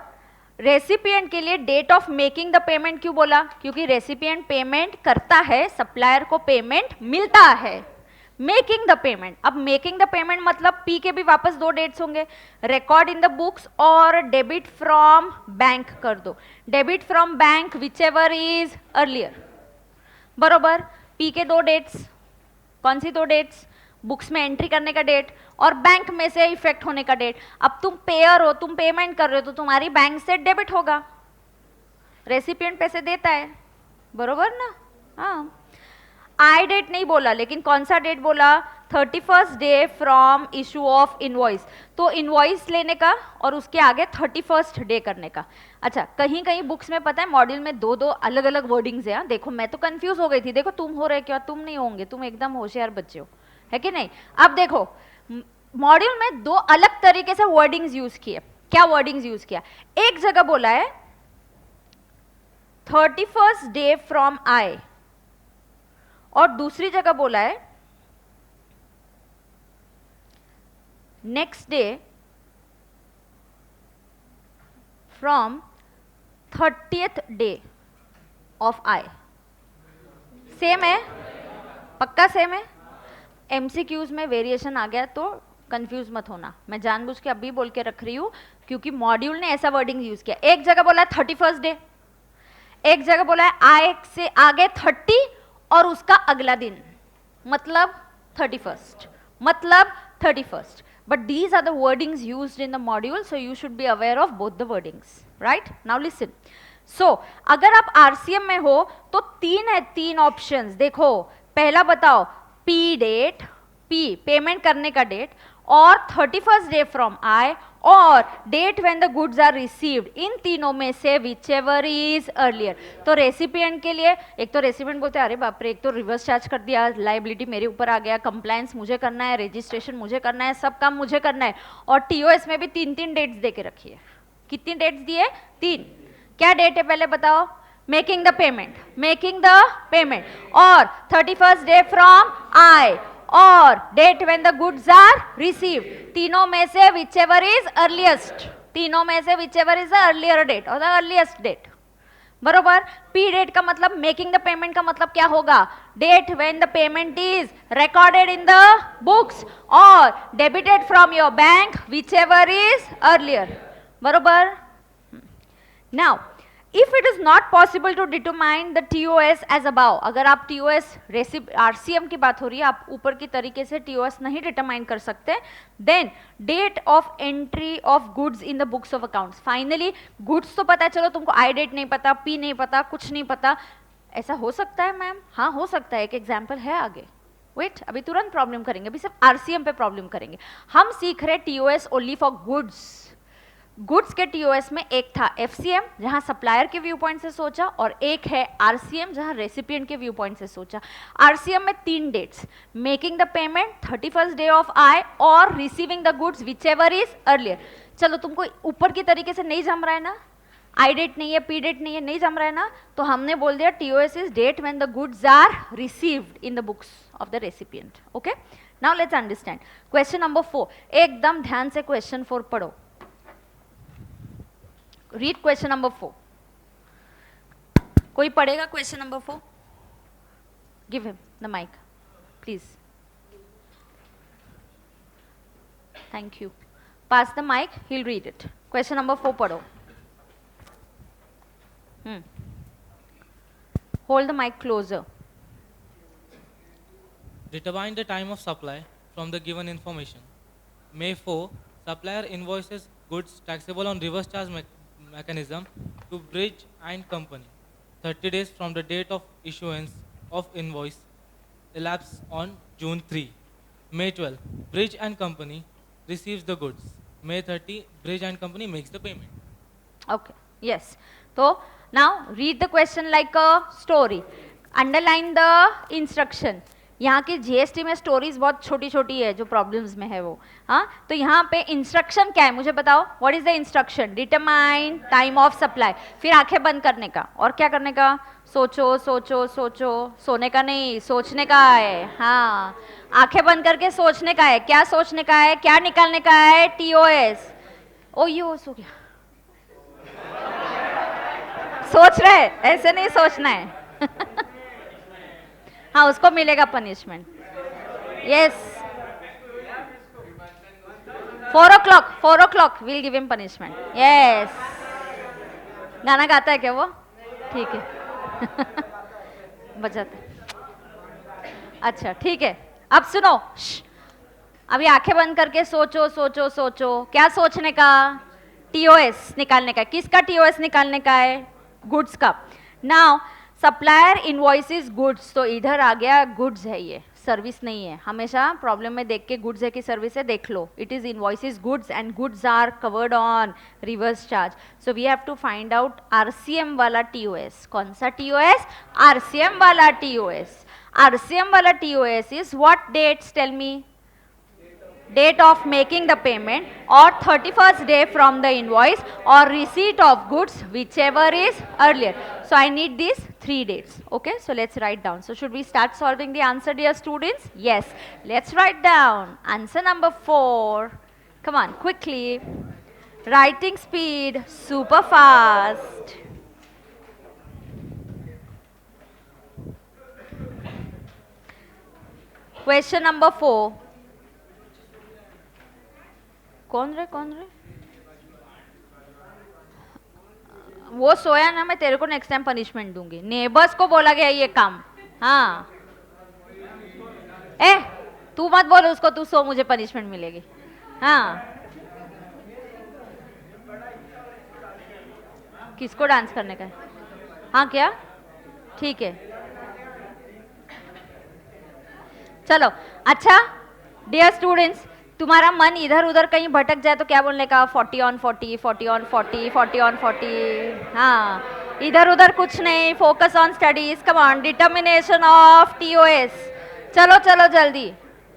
रेसिपिएंट के लिए date of making the payment क्यों बोला? क्योंकि रेसिपिएंट पेमेंट करता है, सप्लायर को पेमेंट मिलता है. Making the payment. अब मेकिंग द पेमेंट मतलब पी के भी वापस 2 डेट्स होंगे, रिकॉर्ड इन द बुक्स और डेबिट फ्रॉम बैंक कर दो. Debit from bank which ever is earlier. बरोबर? पी के 2 डेट्स. कौन सी 2 डेट्स? बुक्स में एंट्री करने का डेट और बैंक में से इफेक्ट होने का डेट. अब तुम पेयर हो, तुम पेमेंट कर रहे हो तो तुम्हारी बैंक से डेबिट होगा. रेसिपिएंट पैसे देता है. बरोबर ना? हाँ, आई डेट नहीं बोला, लेकिन कौन सा डेट बोला? 31st day from issue of invoice. तो इनवॉइस लेने का और उसके आगे 31st डे करने का. अच्छा, कहीं बुक्स में पता है मॉड्यूल में 2 अलग अलग वर्डिंग्स है. देखो मैं तो कंफ्यूज हो गई थी. देखो तुम हो रहे क्या? तुम नहीं होंगे, तुम एकदम होशियार बच्चे हो, है कि नहीं? अब देखो मॉड्यूल में 2 अलग तरीके से वर्डिंग्स यूज किए. क्या वर्डिंग्स यूज किया? एक जगह बोला है 31st डे फ्रॉम आई और दूसरी जगह बोला है next day from 30th day of I. Same है? पक्का सेम है? एमसीक्यूज में वेरिएशन आ गया तो कंफ्यूज मत होना. मैं जानबूझ के अभी बोल के रख रही हूं क्योंकि मॉड्यूल ने ऐसा वर्डिंग यूज किया. एक जगह बोला है 31st डे, एक जगह बोला है आई से आगे 30 और उसका अगला दिन, मतलब 31st. But these are the wordings used in the module, so you should be aware of both the wordings, right? Now listen. So अगर आप RCM में हो तो 3 ऑप्शंस. देखो पहला बताओ, P डेट, P पेमेंट करने का डेट, और 31st डे फ्रॉम आई और date when the goods are received. इन तीनों में से विच एवर इज अर्लियर. तो रेसिपिएंट के लिए एक तो रेसिपिएंट बोलते हैं अरे बाप रे, एक तो रिवर्स चार्ज कर दिया, लाइबिलिटी मेरे ऊपर आ गया, कंप्लायंस मुझे करना है, रजिस्ट्रेशन मुझे करना है, सब काम मुझे करना है. और टीओएस में भी 3 डेट्स दे के रखी है. कितनी डेट्स दिए? 3. क्या डेट है पहले बताओ? मेकिंग द पेमेंट और 31st डे फ्रॉम आई और date when the goods are received. तीनों में से विच एवर इज अर्लिएस्ट. तीनों में से which ever is the earlier date और द अर्लिएस्ट डेट. बरोबर. पी डेट का मतलब मेकिंग द पेमेंट का मतलब क्या होगा? Date when the payment is recorded in the books और debited from your bank which ever is earlier. बरोबर. Now if it is not possible to determine the TOS as above, अगर आप TOS RCM की बात हो रही है, आप ऊपर की तरीके से TOS नहीं डिटरमाइन कर सकते, then date of entry of goods in the books of accounts. Finally goods तो पता है, चलो तुमको आई डेट नहीं पता, पी नहीं पता, कुछ नहीं पता. ऐसा हो सकता है मैम? हाँ हो सकता है. एक एग्जाम्पल है आगे. वेट, अभी तुरंत प्रॉब्लम करेंगे, अभी सिर्फ RCM पे प्रॉब्लम करेंगे. हम सीख रहे TOS only for goods. Goods के टीओएस में एक था एफसीएम जहां सप्लायर के व्यू पॉइंट से सोचा, और एक है आरसीएम जहां रेसिपिएंट के व्यू पॉइंट से सोचा. आरसीएम में 3 dates, making the payment 31st day of I और receiving the goods which ever is earlier. चलो तुमको ऊपर की तरीके से नहीं जम रहा है ना, आई डेट नहीं है, पी डेट नहीं है, नहीं जम रहा है ना, तो हमने बोल दिया TOS is date when the goods are received in the books of the recipient. Okay, now let's understand question number 4. एकदम ध्यान से क्वेश्चन 4 पढ़ो. Read question number 4. कोई पढ़ेगा question number 4? Give him the mic, please. Thank you. Pass the mic, he'll read it. Question number 4 पढ़ो. Hold the mic closer. Determine the time of supply from the given information. May 4, supplier invoices goods taxable on reverse charge mechanism to Bridge and Company. 30 days from the date of issuance of invoice elapse on June 3. May 12, Bridge and Company receives the goods. May 30, Bridge and Company makes the payment. Okay, yes. So now read the question like a story. Underline the instruction. यहाँ की GST में stories बहुत छोटी छोटी है जो problems में है वो. हाँ, तो यहाँ पे इंस्ट्रक्शन क्या है मुझे बताओ. What is the instruction? Determine time of supply. फिर आंखें बंद करने का और क्या करने का? सोचो सोचो सोचो. सोने का नहीं, सोचने का है. हाँ, आंखें बंद करके सोचने का है. क्या सोचने का है? क्या निकालने का है? टीओएस. ओ ये हो गया. सोच रहे, ऐसे नहीं सोचना है. हाँ, उसको मिलेगा punishment. Yes, 4 o'clock will give him punishment. Yes. गाना गाता है क्या वो? ठीक है. बजाते. अच्छा ठीक है. अब सुनो. अभी आंखें बंद करके सोचो सोचो सोचो. क्या सोचने का? टीओएस निकालने का. किसका टीओएस निकालने का है? गुड्स का. नाउ सप्लायर इनवॉइसेस गुड्स, तो इधर आ गया गुड्स है, ये सर्विस नहीं है. हमेशा प्रॉब्लम में देख के गुड्स है कि सर्विस है देख लो. It is invoices goods and goods are covered on reverse charge. So we have to find out RCM वाला टीओएस. कौन सा टीओएस? आरसीएम वाला टीओएस. आरसीएम वाला TOS is what dates? Tell me. Date of making the payment or 31st day from the invoice or receipt of goods, whichever is earlier. So I need these 3 dates. Okay, so let's write down. So should we start solving the answer, dear students? Yes, let's write down answer number 4. Come on, quickly. Writing speed, super fast. Question number 4. कौन रे? वो सोया ना, मैं तेरे को next time punishment दूंगी. Neighbours को बोला गया ये काम. हाँ, तू मत बोल उसको, तू सो, मुझे पनिशमेंट मिलेगी. हाँ, किसको डांस करने का है? हाँ क्या? ठीक है, चलो. अच्छा डियर स्टूडेंट्स, तुम्हारा मन इधर उधर कहीं भटक जाए तो क्या बोलने का? 40 on 40, 40 on 40, 40 on 40. हाँ, इधर उधर कुछ नहीं. Focus on studies. Come on. Determination of TOS. चलो चलो जल्दी.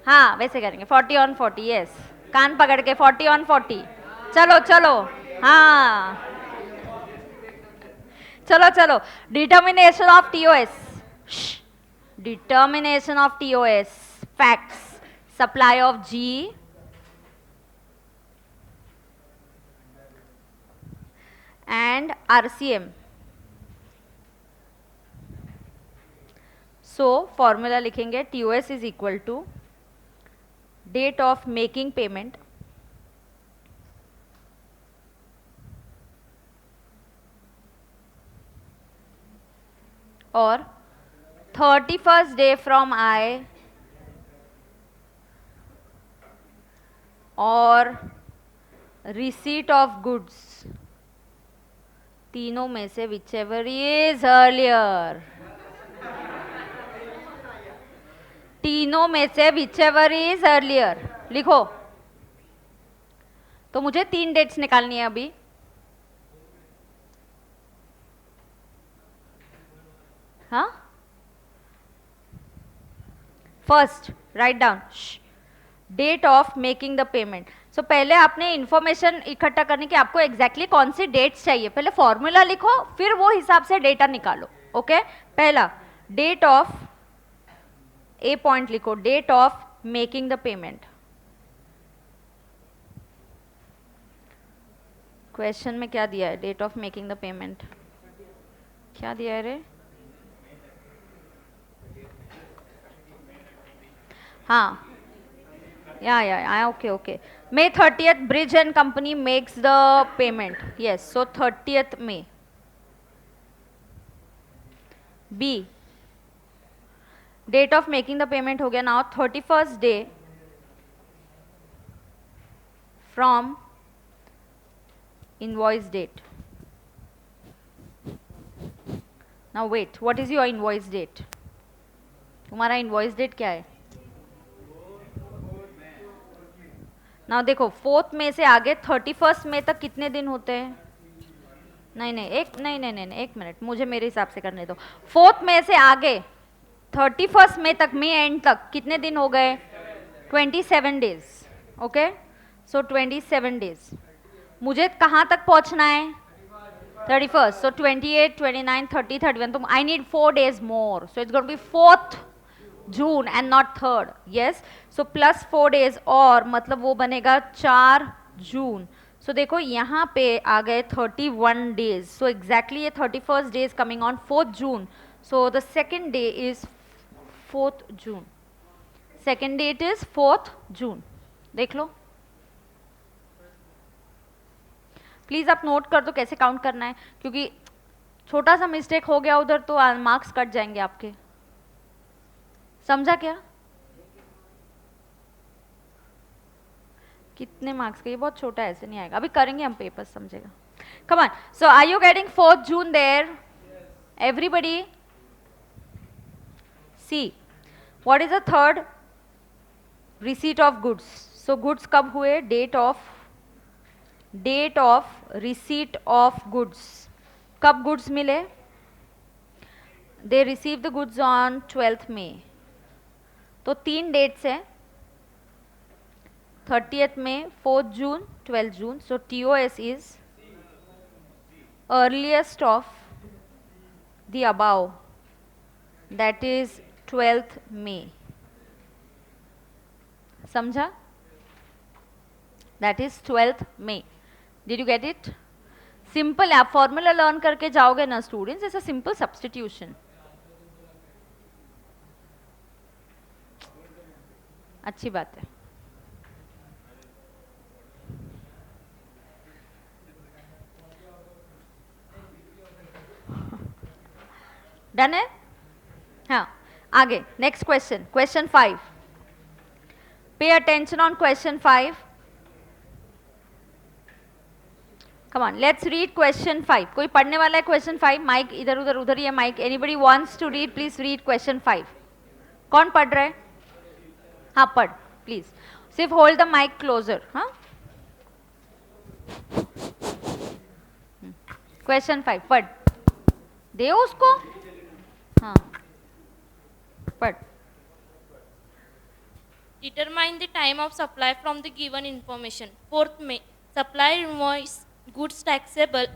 हाँ, वैसे करेंगे. 40 on 40. यस, कान पकड़ के 40 on 40. चलो चलो. हाँ, चलो चलो. Determination of TOS. Determination of TOS. Facts. supply of G and RCM. So formula लिखेंगे TOS is equal to date of making payment और 31st डे फ्रॉम आई और रिसीट ऑफ गुड्स, तीनों में से विच एवर इज अर्लियर, तीनों में से which ever is earlier लिखो। तो मुझे 3 डेट्स निकालनी है अभी। हाँ, first write down date of making the payment. So पहले आपने इंफॉर्मेशन इकट्ठा करने की, आपको एग्जैक्टली कौन सी डेट्स चाहिए, पहले फॉर्मूला लिखो, फिर वो हिसाब से डेटा निकालो। ओके पहला डेट ऑफ, ए पॉइंट लिखो, date of making the payment. Question में क्या दिया है? Date of making the payment क्या दिया है रे? हाँ yeah, okay. May 30th Bridge and Company makes the payment. Yes, so 30th May. B, date of making the payment हो गया. Now 31st day from invoice date. Now wait, what is your invoice date? तुम्हारा invoice date क्या है? ना देखो 4th में से आगे 31st में तक कितने दिन होते हैं? नहीं एक मिनट, मुझे मेरे हिसाब से करने दो। 4th में से आगे 31st में तक, मई एंड तक कितने दिन हो गए? 27 डेज। Okay so 27 days. मुझे कहाँ तक पहुँचना है? 31st। सो 28, 29, 30, 31। तो I need 4 days more, so it's going to be 4th June and not 3rd. Yes, so plus 4 days और मतलब वो बनेगा 4 जून। so देखो यहाँ पे आ गए 31 days, so exactly ये 31st day is coming on 4th June, so the second day is 4th June, second date is 4th June। देख लो प्लीज, आप नोट कर दो कैसे काउंट करना है, क्योंकि छोटा सा मिस्टेक हो गया उधर तो मार्क्स कट जाएंगे आपके। समझा क्या? कितने मार्क्स का? ये बहुत छोटा है, ऐसे नहीं आएगा, अभी करेंगे हम पेपर, समझेगा। Come on, so are you getting 4th June there everybody? See what is the third? Receipt of goods. So goods कब हुए? Date of receipt of goods. कब गुड्स मिले? They receive the goods on 12th May। तो 3 dates है, 30th May, 4th June, 12th June। so TOS is earliest of the above, that is 12th May। समझा? that is 12th May। did you get it? Simple है, आप formula learn करके जाओगे ना students, it's a simple substitution. अच्छी बात है। Done है? हाँ आगे next question, question 5। Pay attention on question 5। Come on, let's read question 5। कोई पढ़ने वाला है क्वेश्चन 5? माइक इधर उधर, उधर ही है mike. Anybody wants to read? Please read question 5। कौन पढ़ रहा है? हाँ पढ़ प्लीज, सिर्फ होल्ड द माइक क्लोजर। हाँ क्वेश्चन 5 पढ़, दे उसको। हाँ पढ़। Determine the time of supply from the given information. 4th May, supplier invoice goods taxable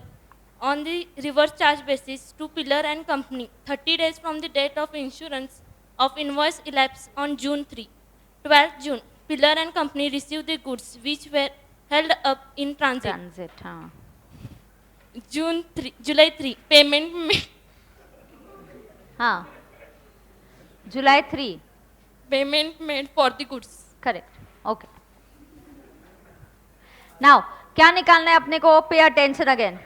on the reverse charge basis to Pillar and Company 30 days from the date of insurance of invoice elapsed on June 3. 12th June, Pillar and Company received the goods which were held up in transit. हाँ July 3, payment made. हाँ July 3. Payment made for the goods. Correct. Okay. Now क्या निकालना है अपने को? Pay attention again.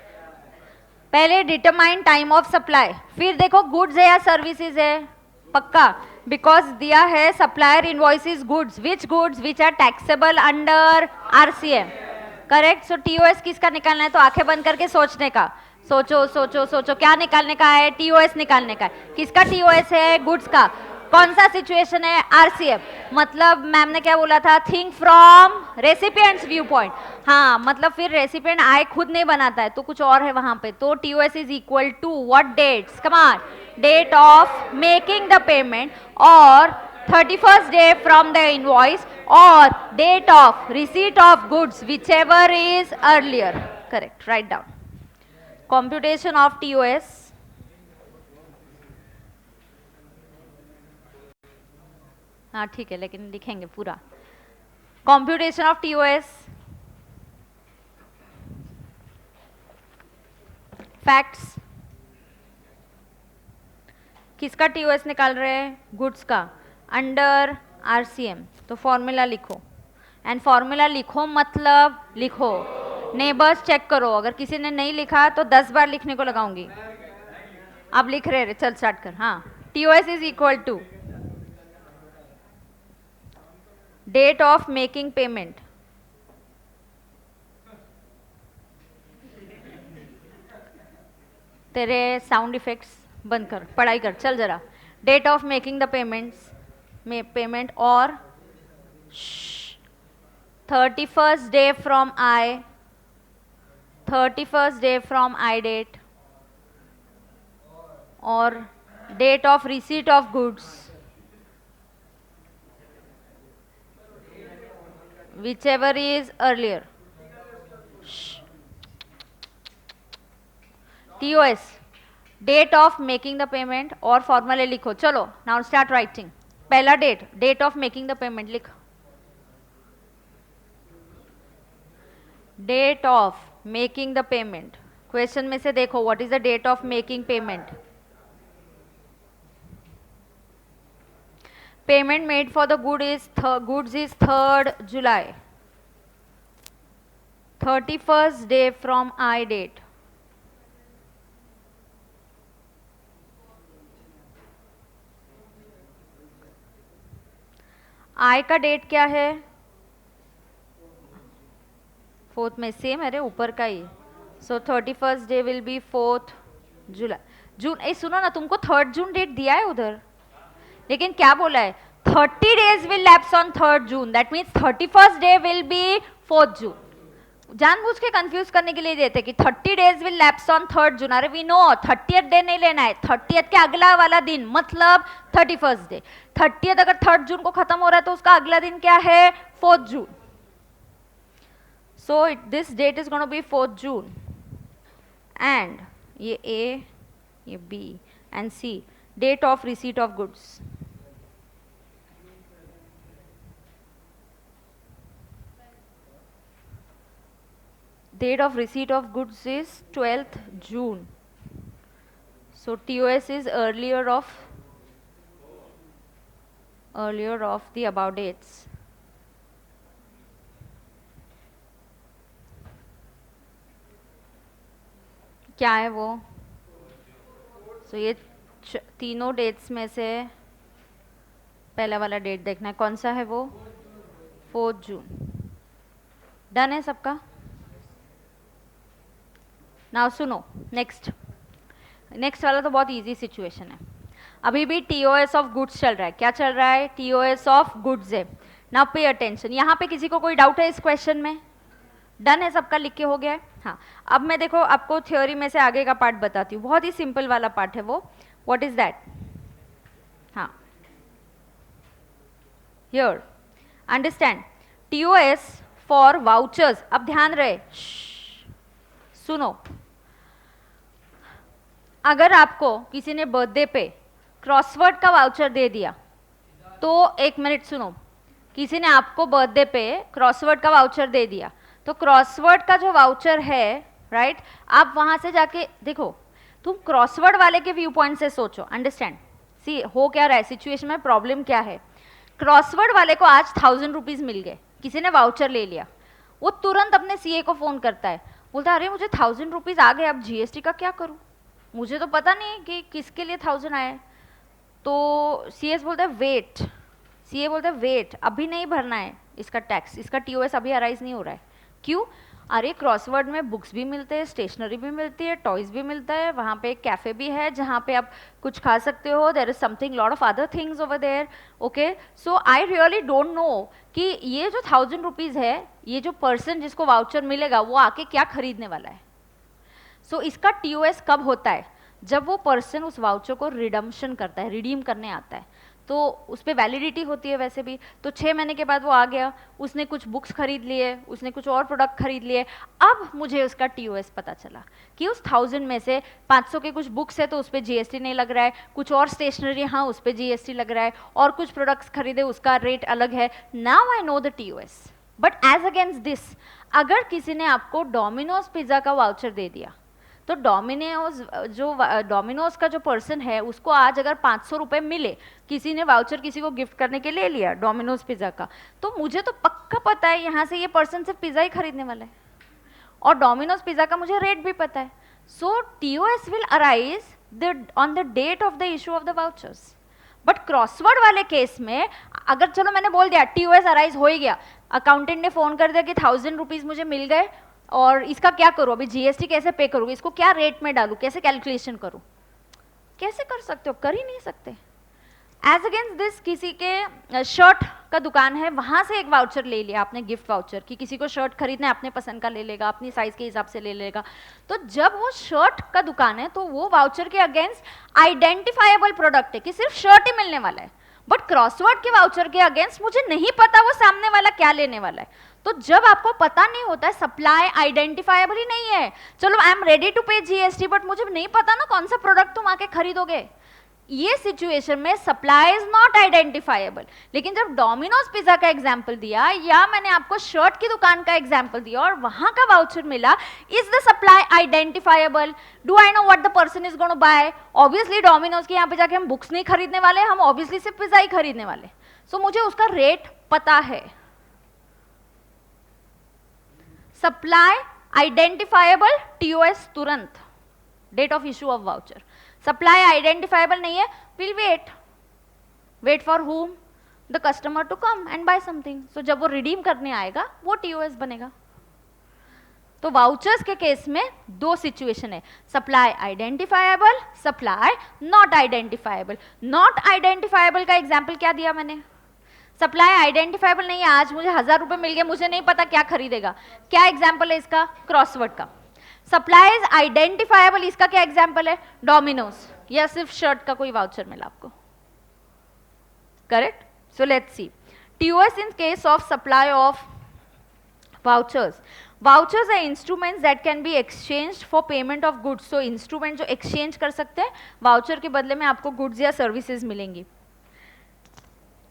पहले determine time of supply, फिर देखो गुड्स है या सर्विसेज है. पक्का, बिकॉज दिया है supplier invoices goods, which are taxable under RCM. Correct. So TOS किसका निकालना है? तो आंखें बंद करके सोचने का. सोचो सोचो सोचो, क्या निकालने का है? टीओएस निकालने का है. किसका टीओएस है? गुड्स का. कौन सा सिचुएशन है? आरसीएम. मतलब मैम ने क्या बोला था? Think from recipient's view point. हाँ, मतलब फिर रेसिपिएंट आय खुद नहीं बनाता है, तो कुछ और है वहां पे. तो TOS is equal to what dates? Come on. Date of making the payment और 31st day from the invoice or date of receipt of goods, whichever is earlier. Correct. Write down. Computation of TOS. हाँ ठीक है, लेकिन लिखेंगे पूरा. Computation of TOS. Facts. किसका TOS निकाल रहे हैं? गुड्स का. Under RCM. तो फॉर्मूला लिखो. एंड फॉर्मूला लिखो मतलब लिखो. नेबर्स चेक करो. अगर किसी ने नहीं लिखा तो 10 बार लिखने को लगाऊंगी. आप लिख रहे. चल स्टार्ट कर. हाँ, TOS is equal to date of making payment. तेरे साउंड इफेक्ट्स बंद कर, पढ़ाई कर, चल जरा. Date of making the payments में पेमेंट और 31st day from I, 31st day from I date और date of receipt of goods, whichever is earlier. TOS, date of making the payment और फॉर्मूले लिखो. चलो नाउ स्टार्ट राइटिंग. पहला date of making the payment लिख. Date of making the payment. Question में से देखो what is the date of making payment. Payment made for the goods is 3rd July. 31st day from I date. I का date क्या है? 4th में same है रे, ऊपर का ही. सो 31st day will be 4th July. जून. ए सुनो ना, तुमको 3rd June डेट दिया है उधर, लेकिन क्या बोला है? 30 days will lapse on 3rd June. That means 31st day will be 4th June. जानबूझ के कंफ्यूज करने के लिए देते कि 30 days will lapse on 3rd June. अरे वी नो 30th डे नहीं लेना है, 30th के अगला वाला दिन, मतलब 31st डे. 30th अगर 3rd June को खत्म हो रहा है तो उसका अगला दिन क्या है? 4th June. So this date is going to be 4th June. And ये A, ये B and C, date of receipt of goods. Date of receipt of goods is 12th June. So TOS is earlier of the above dates. क्या है वो? So ये तीनों dates में से पहला वाला डेट देखना है. कौन सा है वो? 4th June. डन है सबका? नाउ सुनो नेक्स्ट वाला तो बहुत इजी सिचुएशन है. अभी भी टीओएस ऑफ गुड्स चल रहा है. क्या चल रहा है? टीओएस ऑफ गुड्स है. Now pay attention. यहाँ पे किसी को कोई डाउट है इस क्वेश्चन में? डन है सबका? लिख के हो गया है? हाँ. अब मैं देखो आपको थ्योरी में से आगे का पार्ट बताती हूँ. बहुत ही सिंपल वाला पार्ट है वो. What is that? हाँ, here understand. TOS for vouchers. अब ध्यान रहे, सुनो. अगर आपको किसी ने बर्थडे पे क्रॉसवर्ड का वाउचर दे दिया तो, एक मिनट सुनो, किसी ने आपको बर्थडे पे क्रॉसवर्ड का वाउचर दे दिया तो क्रॉसवर्ड का जो वाउचर है, राइट, आप वहां से जाके देखो. तुम क्रॉसवर्ड वाले के व्यू पॉइंट से सोचो. अंडरस्टैंड? सी हो क्या रहा है सिचुएशन में, प्रॉब्लम क्या है। क्रॉसवर्ड वाले को आज 1000 रुपीज मिल गए, किसी ने वाउचर ले लिया, वो तुरंत अपने सीए को फोन करता है, बोलता है अरे मुझे 1000 रुपीज आ गए, अब जीएसटी का क्या करूं, मुझे तो पता नहीं कि किसके लिए 1000 आए। तो सीएस बोलता है वेट, सीए बोलता है वेट, अभी नहीं भरना है इसका टैक्स, इसका टीओएस अभी अराइज नहीं हो रहा है। क्यों? अरे क्रॉसवर्ड में बुक्स भी मिलते हैं, स्टेशनरी भी मिलती है, टॉयज भी मिलता है, वहाँ पे एक कैफे भी है जहाँ पे आप कुछ खा सकते हो, there is something lot of other things over there. Okay, so I really don't know कि ये जो 1000 रुपीज़ है, ये जो पर्सन जिसको वाउचर मिलेगा वो आके क्या खरीदने वाला है। सो इसका टीओएस कब होता है? जब वो पर्सन उस वाउचर को रिडम्पशन करता है, रिडीम करने आता है, तो उस पर वैलिडिटी होती है वैसे भी। तो 6 महीने के बाद वो आ गया, उसने कुछ बुक्स खरीद लिए, उसने कुछ और प्रोडक्ट खरीद लिए, अब मुझे उसका टीओएस पता चला कि उस 1000 में से 500 के कुछ बुक्स है तो उस पर जीएसटी नहीं लग रहा है, कुछ और स्टेशनरी हाँ उस पर जीएसटी लग रहा है, और कुछ प्रोडक्ट्स खरीदे उसका रेट अलग है। Now I know the TOS. But as against this, अगर किसी ने आपको डोमिनोज पिज्ज़ा का वाउचर दे दिया, तो डोमिनोज का जो पर्सन है उसको आज अगर 500 रुपये मिले, किसी ने वाउचर किसी को गिफ्ट करने के लिए लिया डोमिनोज पिज़्ज़ा का, तो मुझे तो पक्का पता है यहाँ से ये पर्सन सिर्फ पिज़्ज़ा ही खरीदने वाला है, और डोमिनोज पिज़्ज़ा का मुझे रेट भी पता है। So TOS will arise on the date of the issue of the vouchers. But crossword वाले केस में अगर चलो मैंने बोल दिया टीओएस अराइज हो ही गया, अकाउंटेंट ने फोन कर दिया कि 1000 रुपीज़ मुझे मिल गए और इसका क्या करूँ, अभी जीएसटी कैसे पे करूँ, इसको क्या रेट में डालूँ, कैसे कैलकुलेशन करूँ, कैसे कर सकते हो? कर ही नहीं सकते। एज अगेंस्ट दिस, किसी के शर्ट का दुकान है, वहाँ से एक वाउचर ले लिया आपने, गिफ्ट वाउचर, कि किसी को शर्ट खरीदना है अपने पसंद का ले लेगा, अपनी साइज़ के हिसाब से ले लेगा। तो जब वो शर्ट का दुकान है तो वो वाउचर के अगेंस्ट आइडेंटिफाइबल प्रोडक्ट है कि सिर्फ शर्ट ही मिलने वाला है। बट क्रॉसवर्ड के वाउचर के अगेंस्ट मुझे नहीं पता वो सामने वाला क्या लेने वाला है। तो जब आपको पता नहीं होता है, सप्लाई आइडेंटिफाइबल ही नहीं है, चलो I am ready to pay GST but मुझे नहीं पता ना कौन सा प्रोडक्ट तुम आके खरीदोगे, ये सिचुएशन में सप्लाई इज नॉट आइडेंटिफाइबल। लेकिन जब डोमिनोज पिज्जा का एग्जांपल दिया, या मैंने आपको शर्ट की दुकान का एग्जांपल दिया और वहां का वाउचर मिला, is the supply identifiable? Do I know what the person is going to buy? Obviously Domino's के यहाँ पे जाके हम बुक्स नहीं खरीदने वाले, हम ऑब्वियसली सिर्फ पिज्जा ही खरीदने वाले। सो मुझे उसका रेट पता है। सप्लाई आइडेंटिफाइबल, टीओएस तुरंत, date of issue of voucher. Supply identifiable नहीं है, will wait for whom? The customer to come and buy something. So जब वो रिडीम करने आएगा वो टीओएस बनेगा। तो वाउचर्स के केस में दो सिचुएशन है, supply identifiable, supply not identifiable. Not identifiable का एग्जाम्पल क्या दिया मैंने? सप्लाई आइडेंटिफाइबल नहीं है, आज मुझे 1000 रुपए मिल गए, मुझे नहीं पता क्या खरीदेगा, क्या एग्जाम्पल है इसका? क्रॉसवर्ड का। सप्लाई इज आइडेंटिफाइबल, इसका क्या एग्जाम्पल है? डोमिनोज, या सिर्फ शर्ट का कोई वाउचर मिला आपको, correct? So let's see TOS in case of supply of vouchers. Vouchers are instruments that can be exchanged for payment of goods. So instrument जो एक्सचेंज कर सकते हैं, वाउचर के बदले में आपको गुड्स या सर्विसेज मिलेंगी।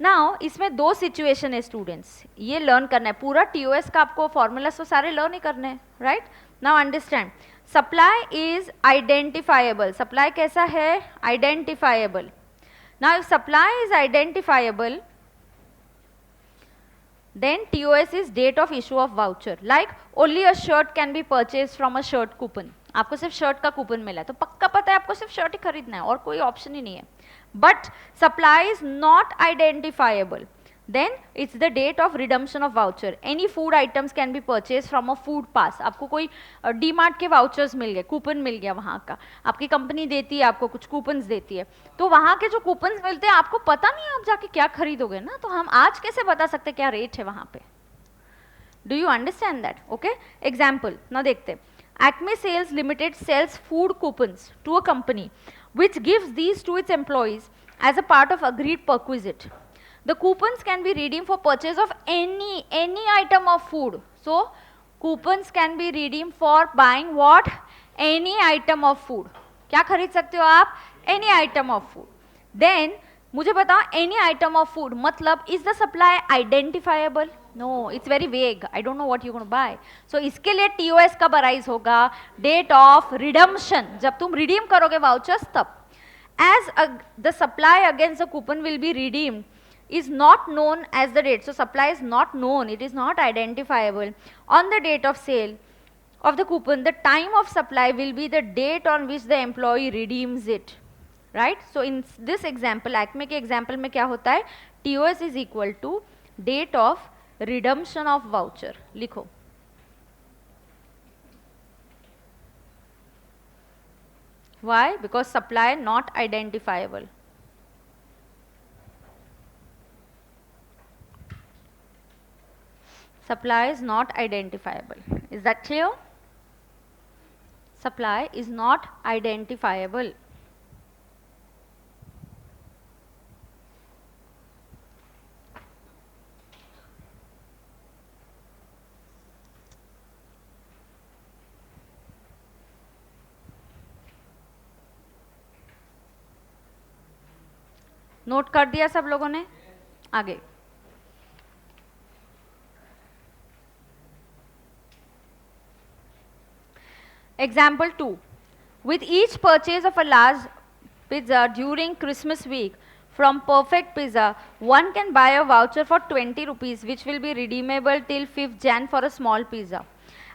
नाउ इसमें दो सिचुएशन है स्टूडेंट्स, ये लर्न करना है, पूरा टीओएस का आपको फॉर्मूलाज तो सारे लर्न ही करने हैं, right? Now understand, supply is identifiable. Supply कैसा है? Identifiable. Now if supply is identifiable, then TOS is date of issue of voucher. Like only a shirt can be purchased from a shirt coupon. आपको सिर्फ shirt का coupon मिला है तो पक्का पता है आपको सिर्फ शर्ट ही खरीदना है और कोई ऑप्शन ही नहीं है। But supply is not identifiable, then it's the date of redemption of voucher. Any food items can be purchase from a food pass. आपको कोई डीमार्ट के वाउचर्स मिल गए, कूपन मिल गया वहाँ का, आपकी कंपनी देती है आपको कुछ कूपन्स देती है, तो वहाँ के जो कूपन्स मिलते हैं आपको पता नहीं है आप जाके क्या खरीदोगे ना, तो हम आज कैसे बता सकते क्या रेट है वहाँ पे? Do you understand that? Okay, example ना देखते। Acme Sales Limited sells food coupons to a company which gives these to its employees as a part of agreed perquisite. The coupons can be redeemed for purchase of any item of food. So coupons can be redeemed for buying what? Any item of food. क्या खरीद सकते हो आप? Any item of food. Then मुझे बताओ any item of food मतलब is the supply identifiable? No, it's very vague. I don't know what you're going to buy. So इसके लिए TOS कब अराइज होगा? Date of redemption, जब तुम redeem करोगे वाउचर्स तब। as the supply against the coupon will be redeemed is not known as the date. So supply is not known, it is not identifiable. On the date of sale of the coupon, the time of supply will be the date on which the employee redeems it. Right? So in this example, Acme के example में क्या होता है? TOS is equal to date of redemption of voucher. लिखो. Why? Because supply not identifiable. Supply is not identifiable. Is that clear? Supply is not identifiable. Note कर दिया सब लोगों ने? आगे Example 2. With each purchase of a large pizza during Christmas week from Perfect Pizza, one can buy a voucher for 20 rupees which will be redeemable till 5th Jan for a small pizza.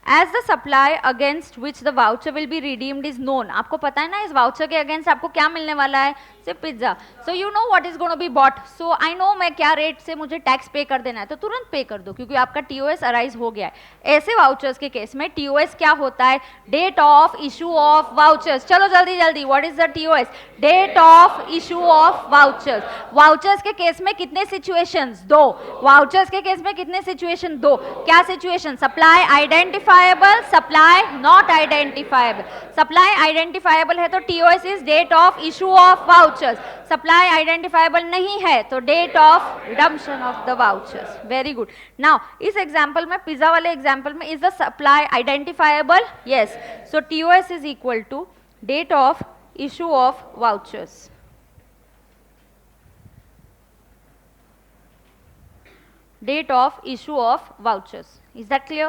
As the supply against which the voucher will be redeemed is known. आपको पता है ना इस voucher के against आपको क्या मिलने वाला है? सिर्फ pizza. So you know what is going to be bought. So I know मैं क्या रेट से मुझे टैक्स पे कर देना है, तो तुरंत पे कर दो क्योंकि आपका TOS अराइज हो गया है. ऐसे वाउचर्स के केस में TOS क्या होता है? Date of issue of vouchers. चलो जल्दी जल्दी, what is the TOS? Date of issue of vouchers. Vouchers के केस में कितने सिचुएशंस? दो. वाउचर्स के केस में कितने सिचुएशन? दो. क्या situation? Supply identifiable, supply not identifiable. Supply identifiable है तो TOS is date of issue of vouchers. Supply identifiable नहीं है तो date of redemption of the vouchers. Very good. Now इस एग्जांपल में, पिज्जा वाले एग्जांपल में, is the supply identifiable? Yes. So TOS is equal to date of issue of vouchers. Date of issue of vouchers. Is that clear?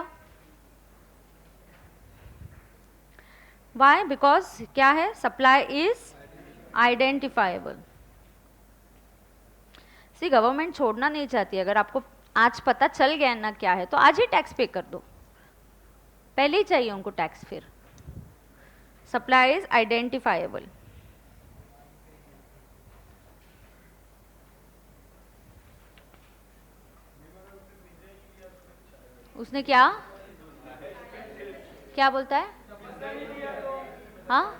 Why? Because क्या है? Supply is identifiable. See, government छोड़ना नहीं चाहती. अगर आपको आज पता चल गया ना क्या है तो आज ही टैक्स पे कर दो. पहले ही चाहिए उनको टैक्स. फिर supply is identifiable. उसने क्या क्या बोलता है? हाँ,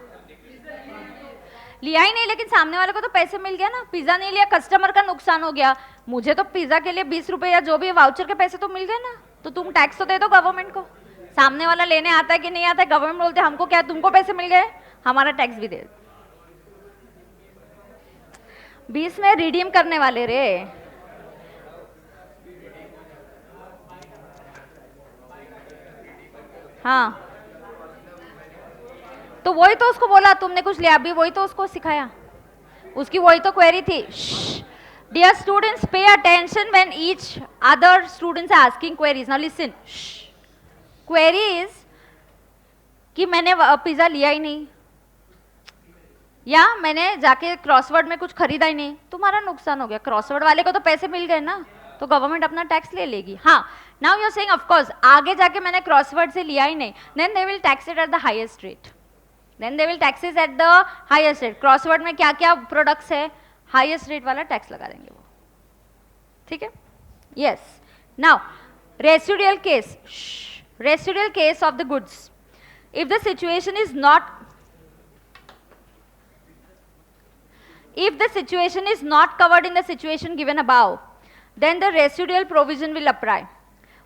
लिया ही नहीं, लेकिन सामने वाले को तो पैसे मिल गया ना. पिज्जा नहीं लिया, कस्टमर का नुकसान हो गया. मुझे तो पिज्जा के लिए 20 रुपए या जो भी वाउचर के पैसे तो मिल गए ना. तो तुम टैक्स तो दे दो गवर्नमेंट को. सामने वाला लेने आता है कि नहीं आता है? गवर्नमेंट बोलते हमको क्या, तुमको पैसे मिल गए, हमारा टैक्स भी दे. 20 में रिडीम करने वाले रे. हाँ, तो वही तो उसको बोला तुमने कुछ लिया, अभी वही तो उसको सिखाया. उसकी वही तो क्वेरी थी. Dear students, pay attention when each other students are asking queries. Now listen. Query is कि मैंने पिज्जा लिया ही नहीं, या मैंने जाके क्रॉसवर्ड में कुछ खरीदा ही नहीं. तुम्हारा नुकसान हो गया. क्रॉसवर्ड वाले को तो पैसे मिल गए ना, तो गवर्नमेंट अपना टैक्स ले लेगी. हाँ, now you are saying of course आगे जाके मैंने क्रॉसवर्ड से लिया ही नहीं, then they will tax it at the highest rate. Then they will tax it at the highest rate. Crossword में क्या क्या प्रोडक्ट्स है, हाईएस्ट रेट वाला टैक्स लगा देंगे वो. ठीक है? Yes. Now residual case. Residual case of the goods. If the situation is not if the situation is not covered in the situation given above, then the residual provision will apply,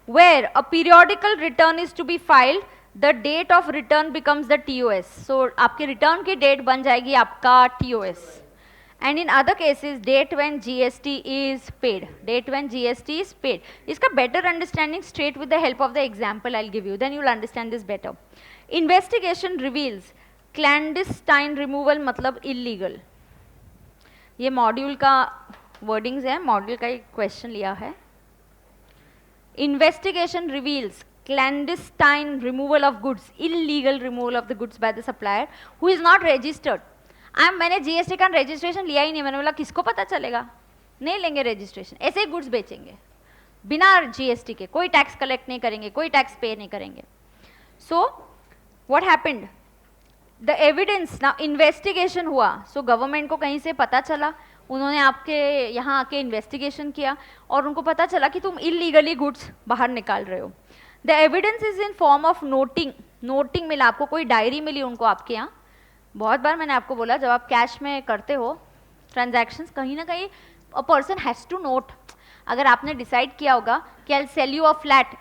where a periodical return is to be filed. The date of return becomes the TOS. So आपके return की date बन जाएगी आपका TOS. And in other cases, date when GST is paid. Date when GST is paid. इसका better understanding straight with the help of the example I'll give you. Then you'll understand this better. Investigation reveals clandestine removal मतलब illegal. ये module का wordings है, module का एक question लिया है. Investigation reveals clandestine removal of goods, illegal removal of the goods by the supplier who is not registered. मैंने GST का रजिस्ट्रेशन लिया ही नहीं, मैंने बोला किसको पता चलेगा, नहीं लेंगे रजिस्ट्रेशन, ऐसे ही गुड्स बेचेंगे बिना जीएसटी के, कोई टैक्स कलेक्ट नहीं करेंगे, कोई टैक्स पे नहीं करेंगे. So what happened, the evidence ना, इन्वेस्टिगेशन हुआ. सो गवर्नमेंट को कहीं से पता चला, उन्होंने आपके यहाँ आके इन्वेस्टिगेशन किया और उनको पता चला कि तुम इलीगली गुड्स बाहर निकाल रहे हो. The evidence is in form of noting. Noting मिला आपको, कोई डायरी मिली उनको आपके यहाँ. बहुत बार मैंने आपको बोला जब आप कैश में करते हो ट्रांजैक्शंस, कहीं ना कहीं a person has to note. अगर आपने डिसाइड किया होगा कि I sell you a flat,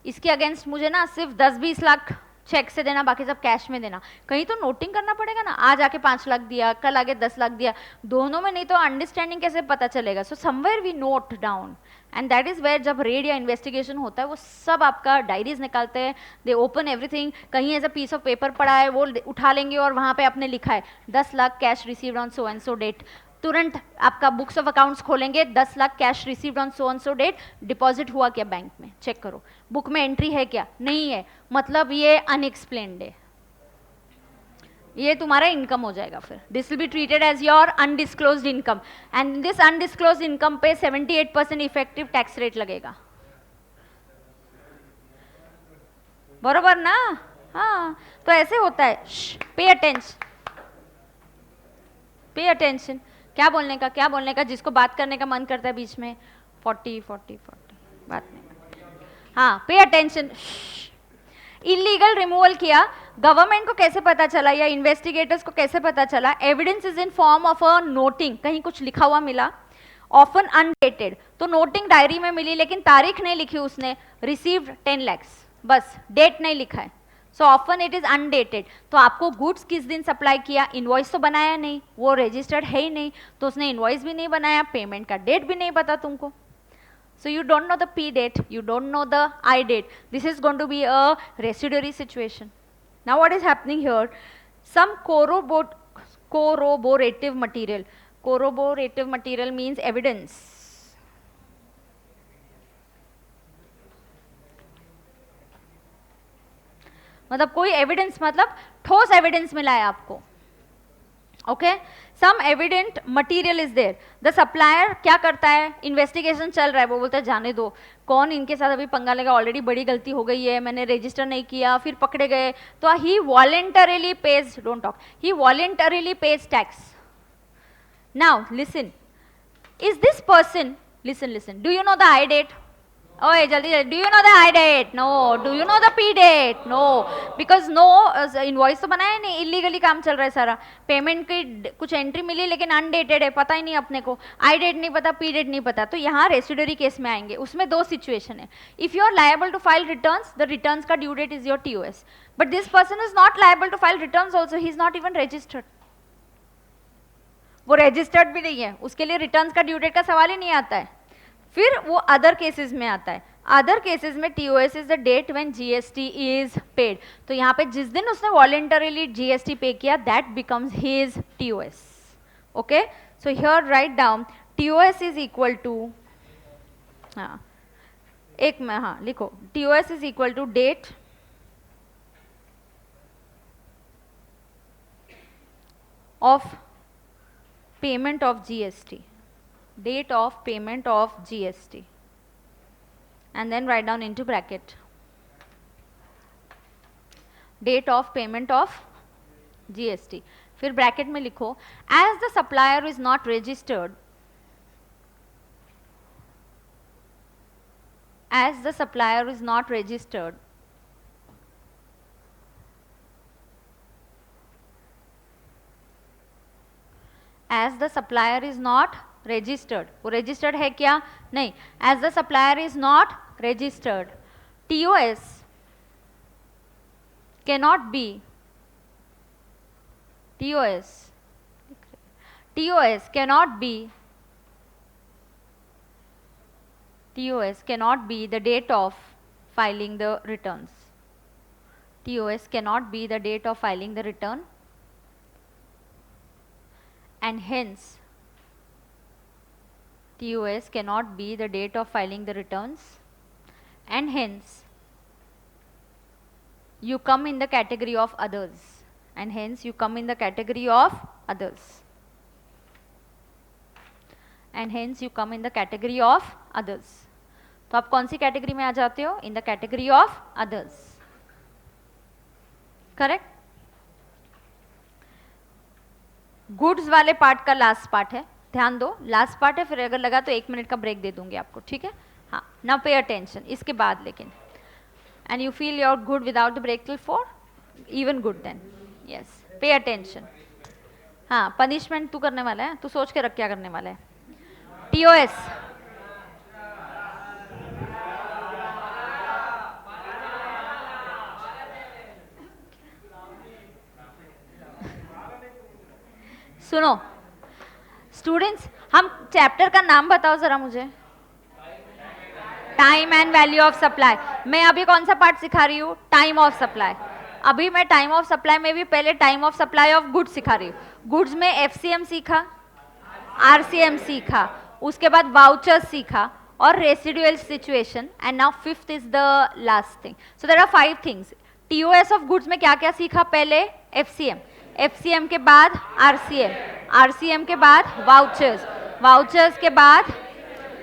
इसके अगेंस्ट मुझे ना सिर्फ 10-20 लाख चेक से देना, बाकी सब कैश में देना, कहीं तो नोटिंग करना पड़ेगा ना. आज आके 5 लाख दिया, कल आगे 10 लाख दिया, दोनों में नहीं तो अंडरस्टैंडिंग कैसे पता चलेगा. So somewhere we note down, and that is where जब रेड या इन्वेस्टिगेशन होता है वो सब आपका डायरीज निकालते हैं, दे ओपन एवरीथिंग. कहीं ऐसा पीस ऑफ पेपर पड़ा है वो उठा लेंगे और वहाँ पे आपने लिखा है 10 lakh cash received on so and so date. तुरंत आपका बुक्स ऑफ अकाउंट्स खोलेंगे, 10 lakh cash received on so and so date, deposit हुआ क्या बैंक में, चेक करो. बुक में एंट्री है क्या, नहीं है, मतलब ये अनएक्सप्लेन्ड है, ये तुम्हारा इनकम हो जाएगा. फिर this will be treated as your undisclosed income, and this undisclosed income पे 78% इफेक्टिव टैक्स रेट लगेगा. बरोबर ना. हाँ, तो ऐसे होता है. Pay attention, pay attention. क्या बोलने का, जिसको बात करने का मन करता है बीच में 40 बात नहीं. हाँ, पे अटेंशन. इलीगल रिमूवल किया, गवर्नमेंट को कैसे पता चला या इन्वेस्टिगेटर्स को कैसे पता चला. Evidence is in form of a noting, कहीं कुछ लिखा हुआ मिला, ऑफन अनडेटेड. तो नोटिंग डायरी में मिली लेकिन तारीख नहीं लिखी उसने, रिसीव्ड 10 lakhs, बस डेट नहीं लिखा है. So often it is undated. तो आपको गुड्स किस दिन सप्लाई किया, इनवॉइस तो बनाया नहीं, वो रजिस्टर्ड है ही नहीं, तो उसने इनवॉइस भी नहीं बनाया, पेमेंट का डेट भी नहीं पता तुमको. So you don't know the P date, you don't know the I date. This is going to be a residuary situation. Now what is happening here? Some corroborative material. Corroborative material means evidence. मतलब कोई evidence, मतलब ठोस evidence मिला है आपको. Okay, some evident material is there. The supplier क्या करता है, इन्वेस्टिगेशन चल रहा है, वो बोलता है जाने दो, कौन इनके साथ अभी पंगा लेगा, ऑलरेडी बड़ी गलती हो गई है, मैंने रजिस्टर नहीं किया, फिर पकड़े गए. तो he voluntarily pays, don't talk, he voluntarily pays tax. Now listen, is this person, listen, do you know the I date? ओए जल्दी जल्दी, do you know the I date? No. Do you know the P date? No, because no, invoice तो बनाया नहीं, illegally काम चल रहा है सारा. पेमेंट की कुछ एंट्री मिली लेकिन अनडेटेड है, पता ही नहीं अपने को, आई डेट नहीं पता, पी डेट नहीं पता. तो यहाँ रेसिडरी केस में आएंगे. उसमें दो सिचुएशन है. If you are liable to file returns, the returns का due date is your TOS, but this person is not liable to file returns also, he is not even registered. वो registered भी नहीं है, उसके लिए returns का due date का सवाल ही नहीं आता है. फिर वो अदर केसेस में आता है. अदर केसेस में TOS is the date when GST is paid. तो यहाँ पे जिस दिन उसने वॉलेंटरीली जीएसटी पे किया, that becomes his TOS. Okay, so here write down TOS is equal to, हाँ एक में, हाँ लिखो, TOS is equal to date of payment of GST, date of payment of GST, and then write down into bracket date of payment of GST. फिर bracket में लिखो as the supplier is not registered, as the supplier is not registered, as the supplier is not registered. वो registered है क्या, नहीं, as the supplier is not registered, TOS cannot be, TOS cannot be, TOS cannot be the date of filing the returns. TOS cannot be the date of filing the return, and hence TOS cannot be the date of filing the returns, and hence you come in the category of others, and hence you come in the category of others, and hence you come in the category of others. तो आप कौन सी category में आ जाते हो? In the category of others. Correct. Goods वाले part का last part है, ध्यान दो, लास्ट पार्ट है, फिर अगर लगा तो 1 मिनट का ब्रेक दे दूंगी आपको, ठीक है? हाँ, नाउ पे अटेंशन. इसके बाद लेकिन, and you feel your good without the break till 4, even good then. Yes, pay attention. हाँ, पनिशमेंट तू करने वाला है, तू सोच के रख क्या करने वाला है. टीओएस. सुनो स्टूडेंट्स, हम चैप्टर का नाम बताओ जरा मुझे. Time and value of supply. मैं अभी कौन सा पार्ट सिखा रही हूँ? Time of supply. अभी मैं टाइम ऑफ सप्लाई में भी पहले time of supply of goods सिखा रही हूँ. गुड्स में एफसीएम सीखा, आरसीएम सीखा, उसके बाद वाउचर्स सीखा और residual situation, and now fifth is the last thing. So there are 5 things. TOS of goods में क्या क्या सीखा? पहले एफसीएम, एफसीएम के बाद आरसीएम, आरसीएम के बाद वाउचर्स, वाउचर्स के बाद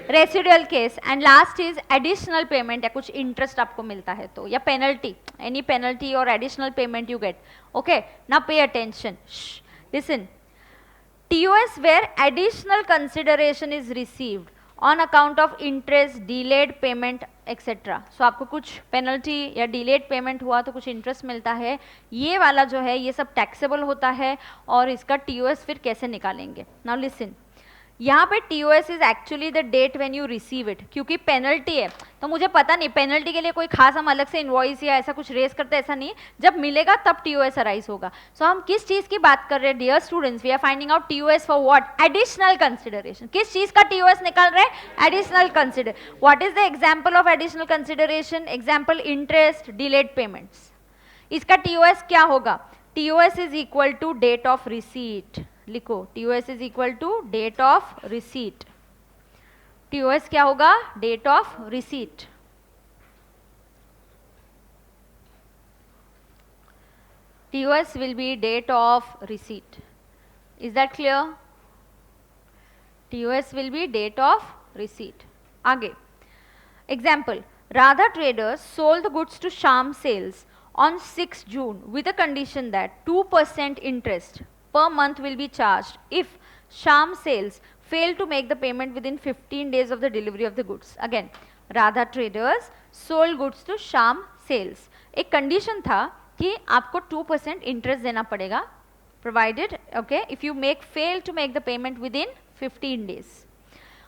residual case, and last is additional payment, या कुछ इंटरेस्ट आपको मिलता है तो, या पेनल्टी, एनी पेनल्टी और additional payment you get. Okay, now pay attention, listen. TOS where additional consideration is received on account of interest, delayed payment, etc. So आपको कुछ पेनल्टी या डिलेड पेमेंट हुआ तो कुछ इंटरेस्ट मिलता है, ये वाला जो है ये सब टैक्सेबल होता है, और इसका TOS फिर कैसे निकालेंगे? नाउ लिसन, यहाँ पे TOS is actually the date when you receive it, क्योंकि पेनल्टी है तो मुझे पता नहीं, पेनल्टी के लिए कोई खास हम अलग से इनवॉइस या ऐसा कुछ रेस करते, ऐसा नहीं, जब मिलेगा तब TOS अराइज होगा. सो हम किस चीज़ की बात कर रहे हैं dear students? We are finding out TOS for what? Additional consideration. किस चीज़ का TOS निकाल रहे हैं? Additional consider. What is the example of additional consideration? Example interest, delayed payments. इसका TOS क्या होगा? TOS is equal to date of receipt. लिखो, TOS is equal to date of receipt. TOS क्या होगा? Date of receipt. TOS will be date of receipt. Is that clear? TOS will be date of receipt. आगे example, Radha Traders sold the goods to Sham Sales on 6 June with a condition that 2% interest per month will be charged if Sham Sales fail to make the payment within 15 days of the delivery of the goods. Again, Radha Traders sold goods to Sham Sales. एक condition था कि आपको 2% interest देना पड़ेगा, provided, okay, if you fail to make the payment within 15 days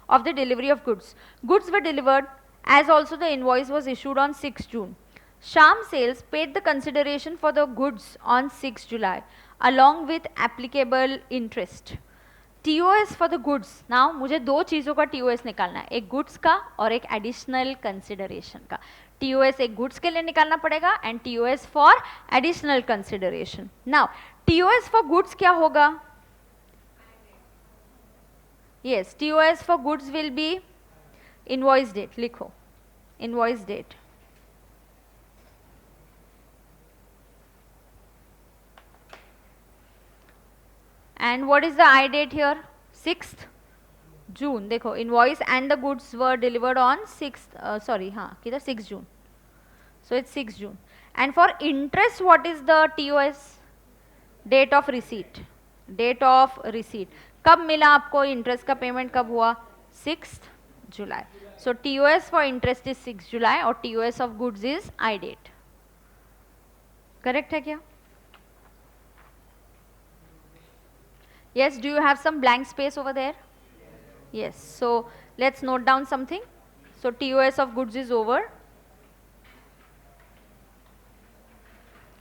of the delivery of goods. Goods were delivered as also the invoice was issued on 6 June. Sham Sales paid the consideration for the goods on 6 July along with applicable interest. TOS for the goods. Now मुझे दो चीज़ों का TOS निकालना है, एक goods का और एक additional consideration का. TOS एक goods के लिए निकालना पड़ेगा and TOS for additional consideration. Now TOS for goods क्या होगा? Yes, TOS for goods will be invoice date. लिखो, invoice date. And what is the I date here? 6th June. देखो, invoice and the goods were delivered on 6th, sorry, हाँ, किधर 6 June. So it's 6 June. And for interest, what is the TOS? Date of receipt. Date of receipt. कब मिला आपको interest का payment कब हुआ? 6th July. So TOS for interest is 6 July और TOS of goods is I date. Correct है क्या? Yes, do you have some blank space over there? Yes, so let's note down something. So TOS of goods is over.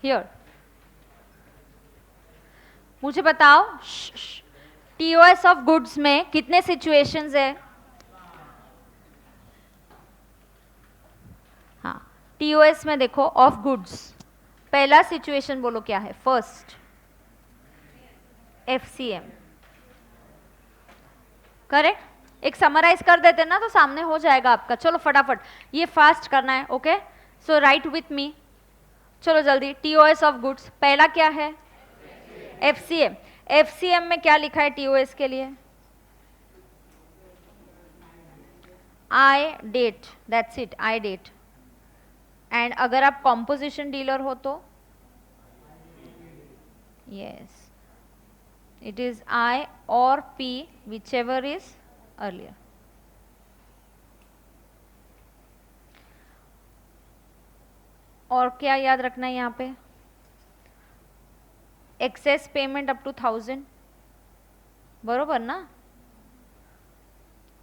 Here. मुझे बताओ, TOS of goods में कितने situations है? हाँ, TOS में देखो of goods, पहला situation बोलो क्या है? First FCM. करेक्ट? एक समराइज कर देते ना तो सामने हो जाएगा आपका. चलो फटाफट, ये फास्ट करना है. Okay, so right with me, चलो जल्दी. TOS ऑफ गुड्स पहला क्या है? FCM. एफसीएम में क्या लिखा है टीओएस के लिए? I date, that's it, I date. And अगर आप कॉम्पोजिशन डीलर हो तो यस, इट इज आई और P, which ever is earlier. और क्या याद रखना है यहाँ पे? एक्सेस पेमेंट अप टू 1000, बरोबर ना?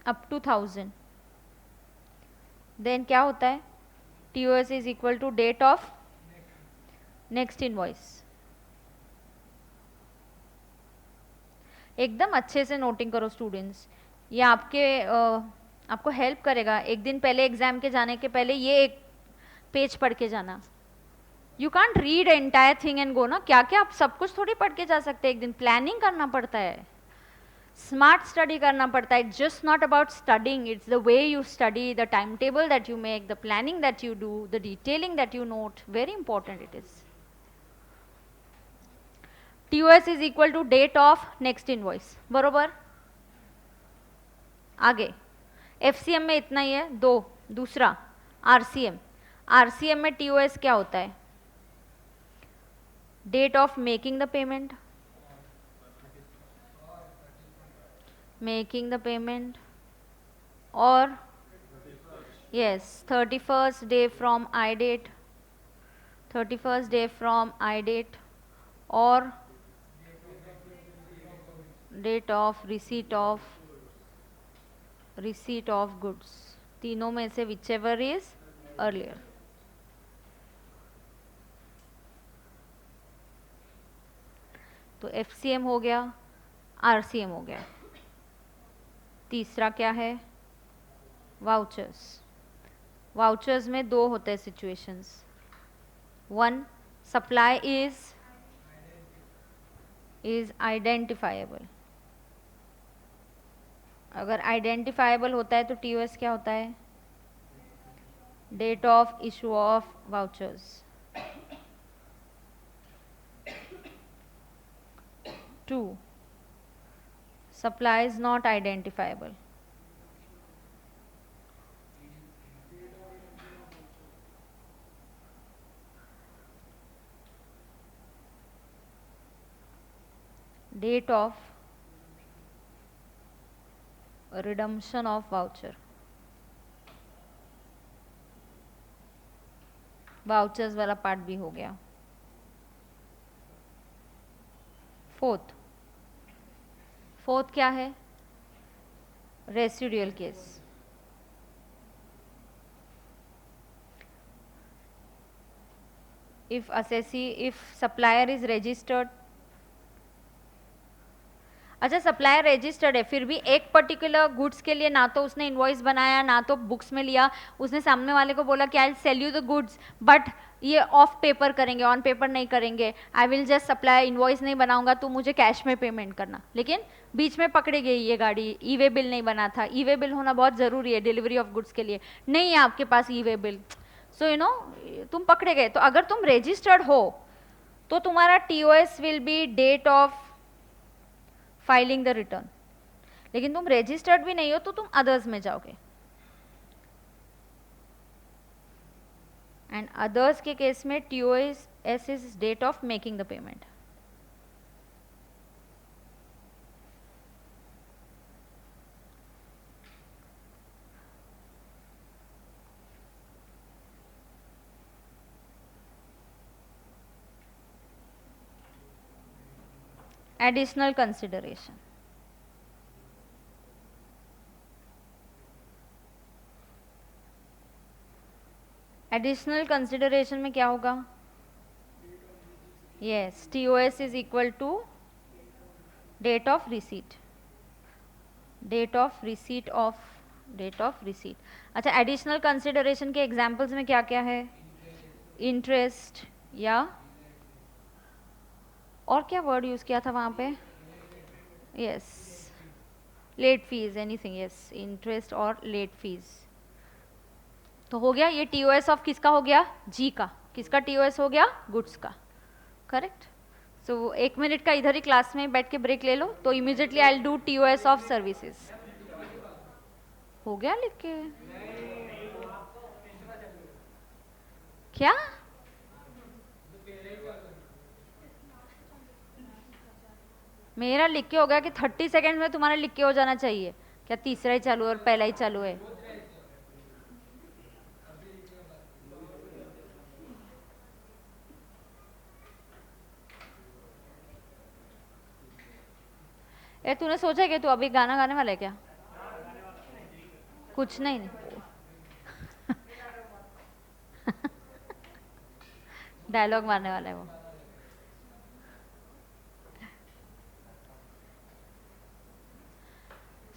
अप टू 1000 देन क्या होता है? TOS is equal to date of next invoice. एकदम अच्छे से नोटिंग करो स्टूडेंट्स, ये आपको हेल्प करेगा। एक दिन पहले एग्जाम के जाने के पहले ये एक पेज पढ़ के जाना। You can't read entire thing and go ना, क्या क्या आप सब कुछ थोड़ी पढ़ के जा सकते हैं। एक दिन प्लानिंग करना पड़ता है, स्मार्ट स्टडी करना पड़ता है। It's just not about studying, it's the way you study, the time table that you make, the planning that you do, the detailing that you note, very important it is. TOS is equal to date of next invoice, बरोबर। आगे FCM में इतना ही है, दो। दूसरा RCM, RCM में TOS क्या होता है? Date of making the payment, making the payment, और yes 31st day from I date, 31st day from I date, और date of receipt of goods, तीनों में से विच एवर इज अर्लियर। तो एफसीएम हो गया, आरसीएम हो गया। तीसरा क्या है? वाउचर्स। वाउचर्स में दो होते हैं situations. One, supply is identifiable. अगर आइडेंटिफाइबल होता है तो टीओएस क्या होता है? Date of issue of vouchers. 2, supply is not identifiable. Date of redemption of voucher. Vouchers वाला पार्ट भी हो गया। फोर्थ क्या है? Residual case. If supplier is registered, अच्छा सप्लायर रजिस्टर्ड है, फिर भी एक पर्टिकुलर गुड्स के लिए ना तो उसने इनवॉइस बनाया, ना तो बुक्स में लिया, उसने सामने वाले को बोला कि I will sell you the goods, but ये ऑफ पेपर करेंगे, ऑन पेपर नहीं करेंगे, I will just supply, invoice नहीं बनाऊंगा, तो मुझे कैश में पेमेंट करना। लेकिन बीच में पकड़ी गई ये गाड़ी, ई वे बिल नहीं बना था। ई वे बिल होना बहुत ज़रूरी है डिलीवरी ऑफ गुड्स के लिए, नहीं है आपके पास E way bill, so you know तुम पकड़े गए। तो अगर तुम रजिस्टर्ड हो तो तुम्हारा TOS will be date of filing the return. लेकिन तुम रजिस्टर्ड भी नहीं हो तो तुम अदर्स में जाओगे, एंड अदर्स के केस में TOS is date of making the payment. Additional consideration, additional consideration में क्या होगा? Yes, TOS is equal to date of receipt, date of receipt अच्छा, एडिशनल कंसिडरेशन के एग्जांपल्स में क्या क्या है? इंटरेस्ट, या और क्या वर्ड यूज किया था वहां पे? Yes, late fees, anything, yes, interest और लेट फीस। तो हो गया ये टीओएस ऑफ किसका हो गया? जी का। किसका टीओएस हो गया? गुड्स का, करेक्ट। सो 1 मिनट का इधर ही क्लास में बैठ के ब्रेक ले लो, तो immediately I will do TOS of services. हो गया लिख के क्या? मेरा लिख के हो गया कि 30 सेकेंड में तुम्हारा लिख के हो जाना चाहिए। क्या तीसरा ही चालू है और पहला ही चालू है? ए तूने सोचा है कि तू अभी गाना गाने वाला है क्या? कुछ नहीं डायलॉग मारने वाला है वो।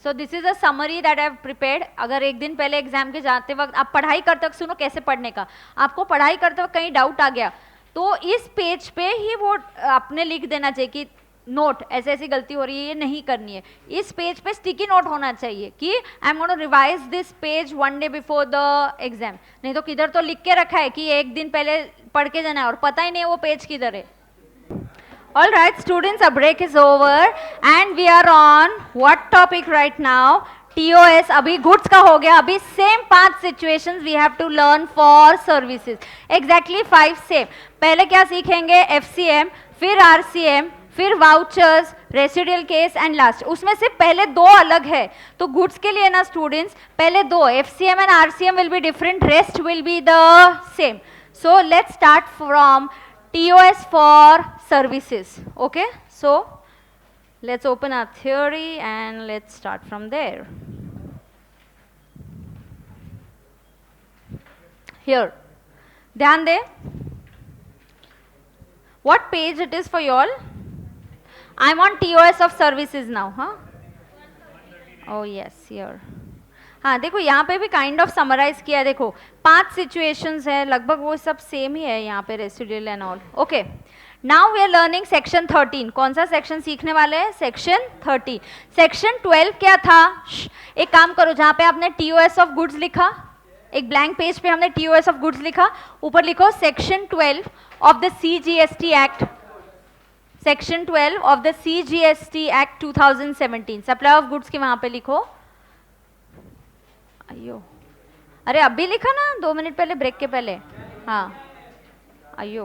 सो this is a summary that I have prepared. अगर एक दिन पहले एग्जाम के जाते वक्त आप पढ़ाई करते वक्त, सुनो कैसे पढ़ने का, आपको पढ़ाई करते वक्त कहीं डाउट आ गया तो इस पेज पे ही वो आपने लिख देना चाहिए कि नोट ऐसे ऐसी गलती हो रही है, ये नहीं करनी है। इस पेज पे स्टिकी नोट होना चाहिए कि I am going to revise this page 1 day before the exam. नहीं तो किधर तो लिख के रखा है कि एक दिन पहले पढ़ के जाना है और पता ही नहीं है वो पेज किधर है। All right, students, a break is over and we are on what topic right now? TOS. अभी goods का हो गया, अभी same 5 situations we have to learn for services. Exactly 5 same. पहले क्या सीखेंगे? FCM, फिर RCM, फिर vouchers, residual case and last. उसमें से पहले 2 अलग है, तो गुड्स के लिए ना स्टूडेंट्स पहले 2 FCM and RCM will be different, rest will be the same. So let's start from TOS for services. Okay, so let's open our theory and let's start from there. Here, ध्यान दे, what page it is for you all? I'm on TOS of services now, huh? Oh yes, here. हाँ देखो यहाँ पे भी kind of summarise किया है। देखो 5 situations है, लगभग वो सब सेम ही है यहाँ पे, residual and all. Okay, now we are learning section 13। कौन सा सेक्शन सीखने वाले हैं? सेक्शन 13। सेक्शन 12 क्या था? एक काम करो, जहाँ पे आपने TOS ऑफ गुड्स लिखा, एक ब्लैंक पेज पे हमने TOS ऑफ गुड्स लिखा, ऊपर लिखो section 12 of the CGST act. Section 12 of the CGST act 2017, supply of goods के वहां पे लिखो। अयो, अरे अभी लिखा ना 2 मिनट पहले, ब्रेक के पहले। हाँ, अयो,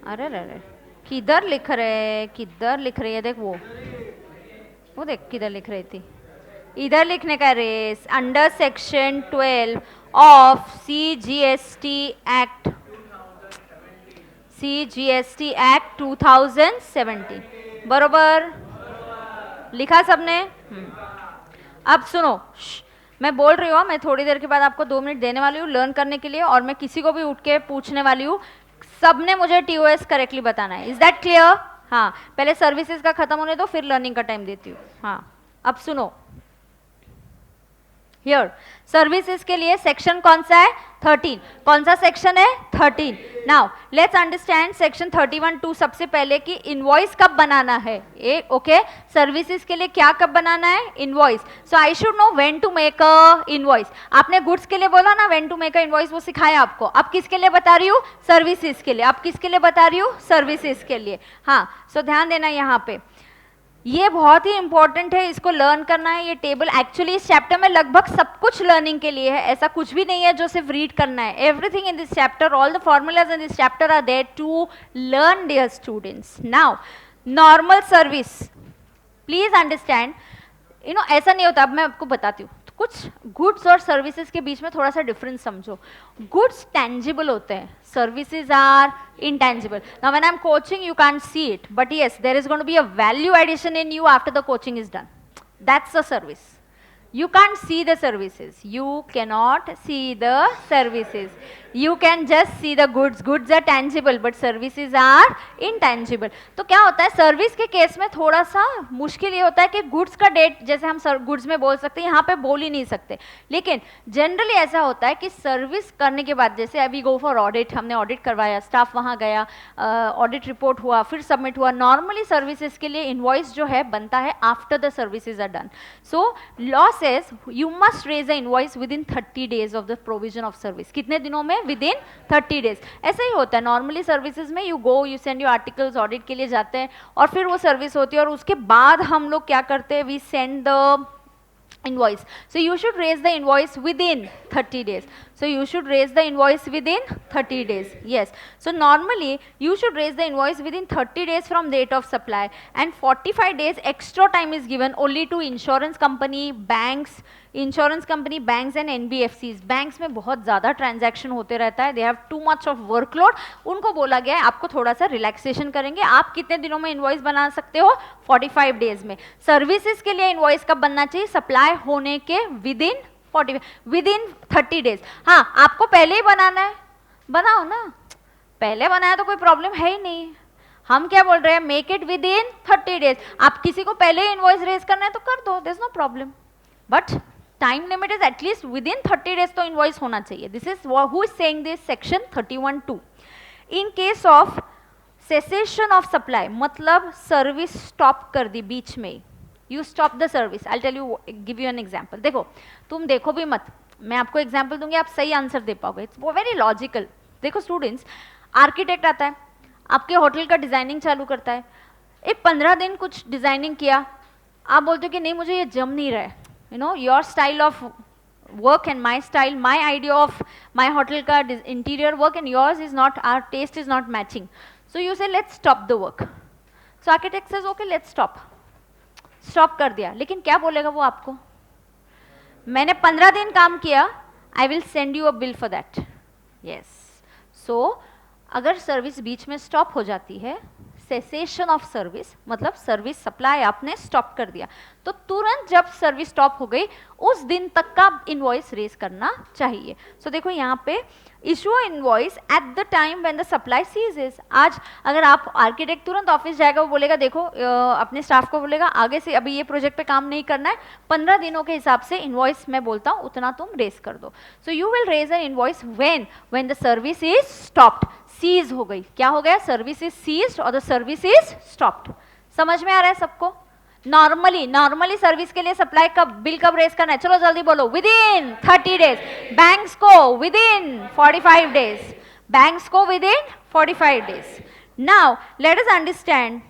अरे अरे किधर लिख रहे, किधर लिख रही है? देख वो देख किधर लिख रही थी, इधर लिखने का रेस। Under section 12 of CGST act, CGST act 2017, बरोबर लिखा सबने? अब सुनो, मैं बोल रही हूँ, मैं थोड़ी देर के बाद आपको 2 मिनट देने वाली हूँ लर्न करने के लिए, और मैं किसी को भी उठ के पूछने वाली हूँ, सबने मुझे TOS करेक्टली बताना है। Is that clear? हाँ, पहले सर्विसेज का खत्म होने दो, फिर लर्निंग का टाइम देती हूँ। हाँ, अब सुनो, हियर सर्विसेज के लिए सेक्शन कौन सा है? 13। कौन सा सेक्शन है? 13। Now let's understand section 31(2). सबसे पहले कि इनवॉइस कब बनाना है। ओके, सर्विसेज के लिए क्या कब बनाना है? Invoice. So I should know when to make a invoice. आपने गुड्स के लिए बोला ना when to make a invoice, वो सिखाया आपको। अब किसके लिए बता रही हूँ? सर्विसेज के लिए। अब किसके लिए बता रही हूँ? सर्विसेज के लिए। हाँ, सो ध्यान देना यहाँ पे, ये बहुत ही इंपॉर्टेंट है, इसको लर्न करना है। ये टेबल एक्चुअली इस चैप्टर में लगभग सब कुछ लर्निंग के लिए है, ऐसा कुछ भी नहीं है जो सिर्फ रीड करना है। Everything in this chapter, all the formulas in this chapter are there to learn dear students. Now normal service, please understand, ऐसा नहीं होता। अब मैं आपको बताती हूँ, कुछ गुड्स और सर्विसेज के बीच में थोड़ा सा डिफरेंस समझो। गुड्स टेंजिबल होते हैं, services are intangible. Now when I'm coaching, you can't see it, but yes, there is going to be a value addition in you after the coaching is done. That's the service. You can't see the services. You cannot see the services. You can just see the goods. Goods are tangible, but services are intangible. तो क्या होता है service के case में? थोड़ा सा मुश्किल ये होता है कि गुड्स का डेट, जैसे हम गुड्स में बोल सकते हैं, यहाँ पे बोल ही नहीं सकते। लेकिन जनरली ऐसा होता है कि सर्विस करने के बाद, जैसे अभी गो फॉर ऑडिट, हमने ऑडिट करवाया, स्टाफ वहाँ गया, ऑडिट रिपोर्ट हुआ, फिर सबमिट हुआ। नॉर्मली सर्विसेज के लिए इनवॉइस जो है बनता है after the services are done. So law says you must raise the invoice within 30 days of the provision of service. कितने दिनों में? हैं विद इन 30 डेज। ऐसा ही होता है नॉर्मली सर्विसेज में, you send your articles, audit के लिए जाते हैं और फिर वो सर्विस होती है और उसके बाद हम लोग क्या करते हैं, we send the invoice. So you should raise the invoice within 30 days. So you should raise the invoice within 30 days. Yes. So normally you should raise the invoice within 30 days from date of supply, and 45 days extra time is given only to insurance company, banks, and NBFCs. Banks में बहुत ज़्यादा transaction होते रहता है, they have too much of workload, उनको बोला गया है आपको थोड़ा सा रिलैक्सेशन करेंगे। आप कितने दिनों में इनवॉइस बना सकते हो, 45 डेज में। सर्विसेज के लिए इनवॉइस कब बनना चाहिए, सप्लाई होने के विद इन 30 डेज। हाँ, आपको पहले ही बनाना है, बनाओ ना, पहले बनाया तो कोई प्रॉब्लम है ही नहीं। हम क्या बोल रहे हैं, make it with in 30 days. आप किसी को पहले इनवॉइस रेज करना है तो कर दो, there is no problem, but time limit is at least within 30 days तो इनवॉइस होना चाहिए। This is who is saying this, section 31(2). In case of cessation of supply, मतलब सर्विस स्टॉप कर दी बीच में, you stop the service. I tell you, give you an example. देखो, तुम देखो भी मत, मैं आपको एग्जांपल दूंगी, आप सही आंसर दे पाओगे। It's very logical. देखो स्टूडेंट्स, आर्किटेक्ट आता है, आपके होटल का डिजाइनिंग चालू करता है, एक 15 दिन कुछ डिजाइनिंग किया, आप बोलते हो कि नहीं मुझे ये जम नहीं रहा है, you know, your style of work and my style, my idea of my hotel ka interior work and yours is not, our taste is not matching, so you say let's stop the work. So architect says okay, let's stop कर दिया, लेकिन क्या बोलेगा वो आपको, मैंने 15 दिन काम किया, I will send you a bill for that. Yes. So अगर सर्विस बीच में स्टॉप हो जाती है, सेसेशन ऑफ सर्विस मतलब सर्विस सप्लाई आपने स्टॉप कर दिया, तो तुरंत जब सर्विस स्टॉप हो गई उस दिन तक का इनवॉइस रेज करना चाहिए। सो देखो यहाँ पे issue invoice at the time when the supply ceases. आज अगर आप आर्किटेक्ट तुरंत ऑफिस जाएगा, वो बोलेगा देखो अपने स्टाफ को बोलेगा आगे से अभी ये प्रोजेक्ट पे काम नहीं करना है, 15 दिनों के हिसाब से इनवॉइस मैं बोलता हूँ उतना तुम रेज कर दो। So you will raise an invoice when the service is stopped, cease हो गई, क्या हो गया, सर्विस इज सीज्ड और द सर्विस इज स्टॉप्ड। समझ में आ रहा है सबको? नॉर्मली सर्विस के लिए सप्लाई बिल कब रेज करना है, चलो जल्दी बोलो, विद इन 30 डेज। बैंक्स को विद इन 45 डेज, बैंक्स को within 45 days. Now let us understand,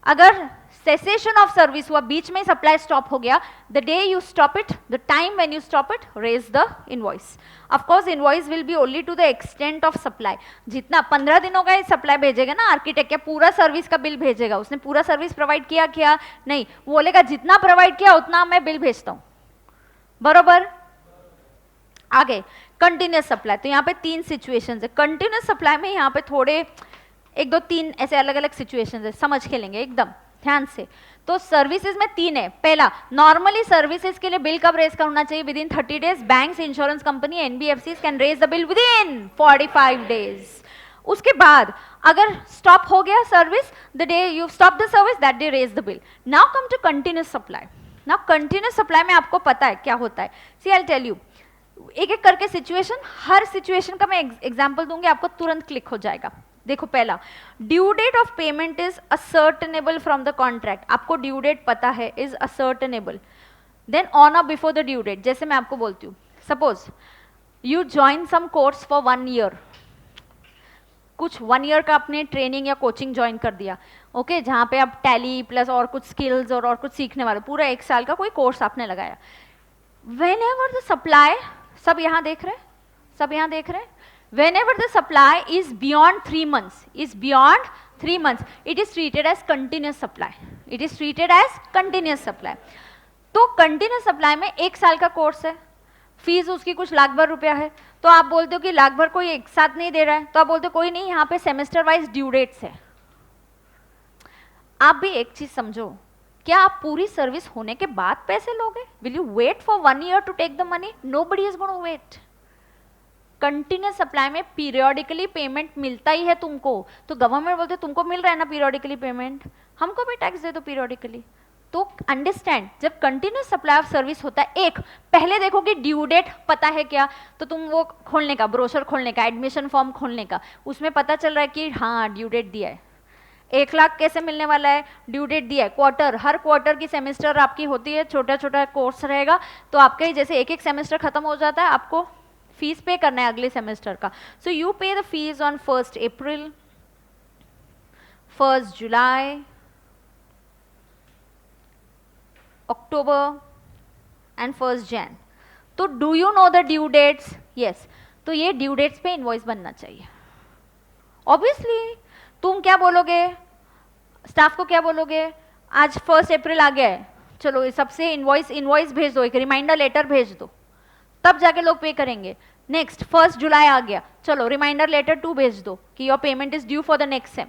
अगर सेसेशन ऑफ सर्विस हुआ, बीच में सप्लाई स्टॉप हो गया, the day you stop it, the time when you stop it, raise the invoice. Of course invoice will be only to the extent of supply. जितना 15 दिनों का supply भेजेगा ना आर्किटेक्ट, क्या पूरा सर्विस का बिल भेजेगा, उसने पूरा सर्विस प्रोवाइड किया क्या, नहीं, वो बोलेगा जितना प्रोवाइड किया उतना मैं बिल भेजता हूं, बरोबर। आगे कंटिन्यूस सप्लाई, तो यहाँ पे 3 सिचुएशंस है। कंटिन्यूस सप्लाई में यहाँ पे थोड़े 1 2 3 ऐसे अलग अलग सिचुएशंस है, समझ के लेंगे एकदम ध्यान से। तो सर्विसेज में 3 है। पहला, नॉर्मली सर्विसेज के लिए बिल कब रेज करना चाहिए, within 30 days. Banks, insurance company, NBFCs can raise the bill within 45 days. उसके बाद अगर स्टॉप हो गया service, the day you stop the service, that day raise the bill. Now come to continuous supply. Now continuous supply में आपको पता है क्या होता है, see I will tell you एक एक करके सिचुएशन, हर सिचुएशन का मैं एग्जांपल दूंगी, आपको तुरंत क्लिक हो जाएगा। देखो पहला, due date of payment is ascertainable from the contract, आपको ड्यू डेट पता है, is ascertainable. Then on or before the due date, जैसे मैं आपको बोलती हूँ, suppose you join some course for 1 year, कुछ 1 ईयर का आपने ट्रेनिंग या कोचिंग ज्वाइन कर दिया, ओके, जहाँ पे आप टैली प्लस और कुछ स्किल्स और कुछ सीखने वाले, पूरा 1 साल का कोई कोर्स आपने लगाया। व्हेनेवर द सप्लाई, सब यहाँ देख रहे हैं, सब यहाँ देख रहे हैं, whenever the supply is beyond 3 months, it is treated as continuous supply. It is treated as continuous supply. तो continuous supply में 1 साल का कोर्स है, फीस उसकी कुछ लाख भर रुपया है, तो आप बोलते हो कि लाख भर कोई एक साथ नहीं दे रहा है, तो आप बोलते हो कोई नहीं, यहाँ पे सेमेस्टर वाइज ड्यू डेट्स है। आप भी एक चीज समझो, क्या आप पूरी सर्विस होने के बाद पैसे लोगे? Will you wait for 1 year to take the money? Nobody is gonna wait. Continuous supply में पीरियोडिकली पेमेंट मिलता ही है तुमको, तो गवर्नमेंट बोलते तुमको मिल रहा है ना पीरियोडिकली पेमेंट, हमको भी टैक्स दे दो पीरियोडिकली। तो अंडरस्टैंड, जब कंटिन्यूस सप्लाई ऑफ सर्विस होता है, एक पहले देखो कि ड्यू डेट पता है क्या, तो तुम वो खोलने का, ब्रोशर खोलने का, एडमिशन फॉर्म खोलने का, उसमें पता चल रहा है कि हाँ ड्यू डेट दिया है, 1 लाख कैसे मिलने वाला है, ड्यू डेट दिया है। क्वार्टर, हर क्वार्टर की सेमेस्टर आपकी होती है, छोटा छोटा कोर्स रहेगा, तो आपका ही जैसे एक सेमेस्टर खत्म हो जाता है, आपको फीस पे करना है अगले सेमेस्टर का. So you pay the fees on 1st April, 1st July, October and 1st Jan. तो do you know the due dates? Yes. तो ये ड्यू डेट्स पे इनवॉइस बनना चाहिए. ऑब्वियसली तुम क्या बोलोगे, स्टाफ को क्या बोलोगे, आज 1st April आ गया है, चलो ये सबसे इनवॉइस भेज दो, एक रिमाइंडर लेटर भेज दो, तब जाके लोग पे करेंगे. नेक्स्ट 1st July आ गया, चलो रिमाइंडर लेटर 2 भेज दो कि your payment is due for the next sem.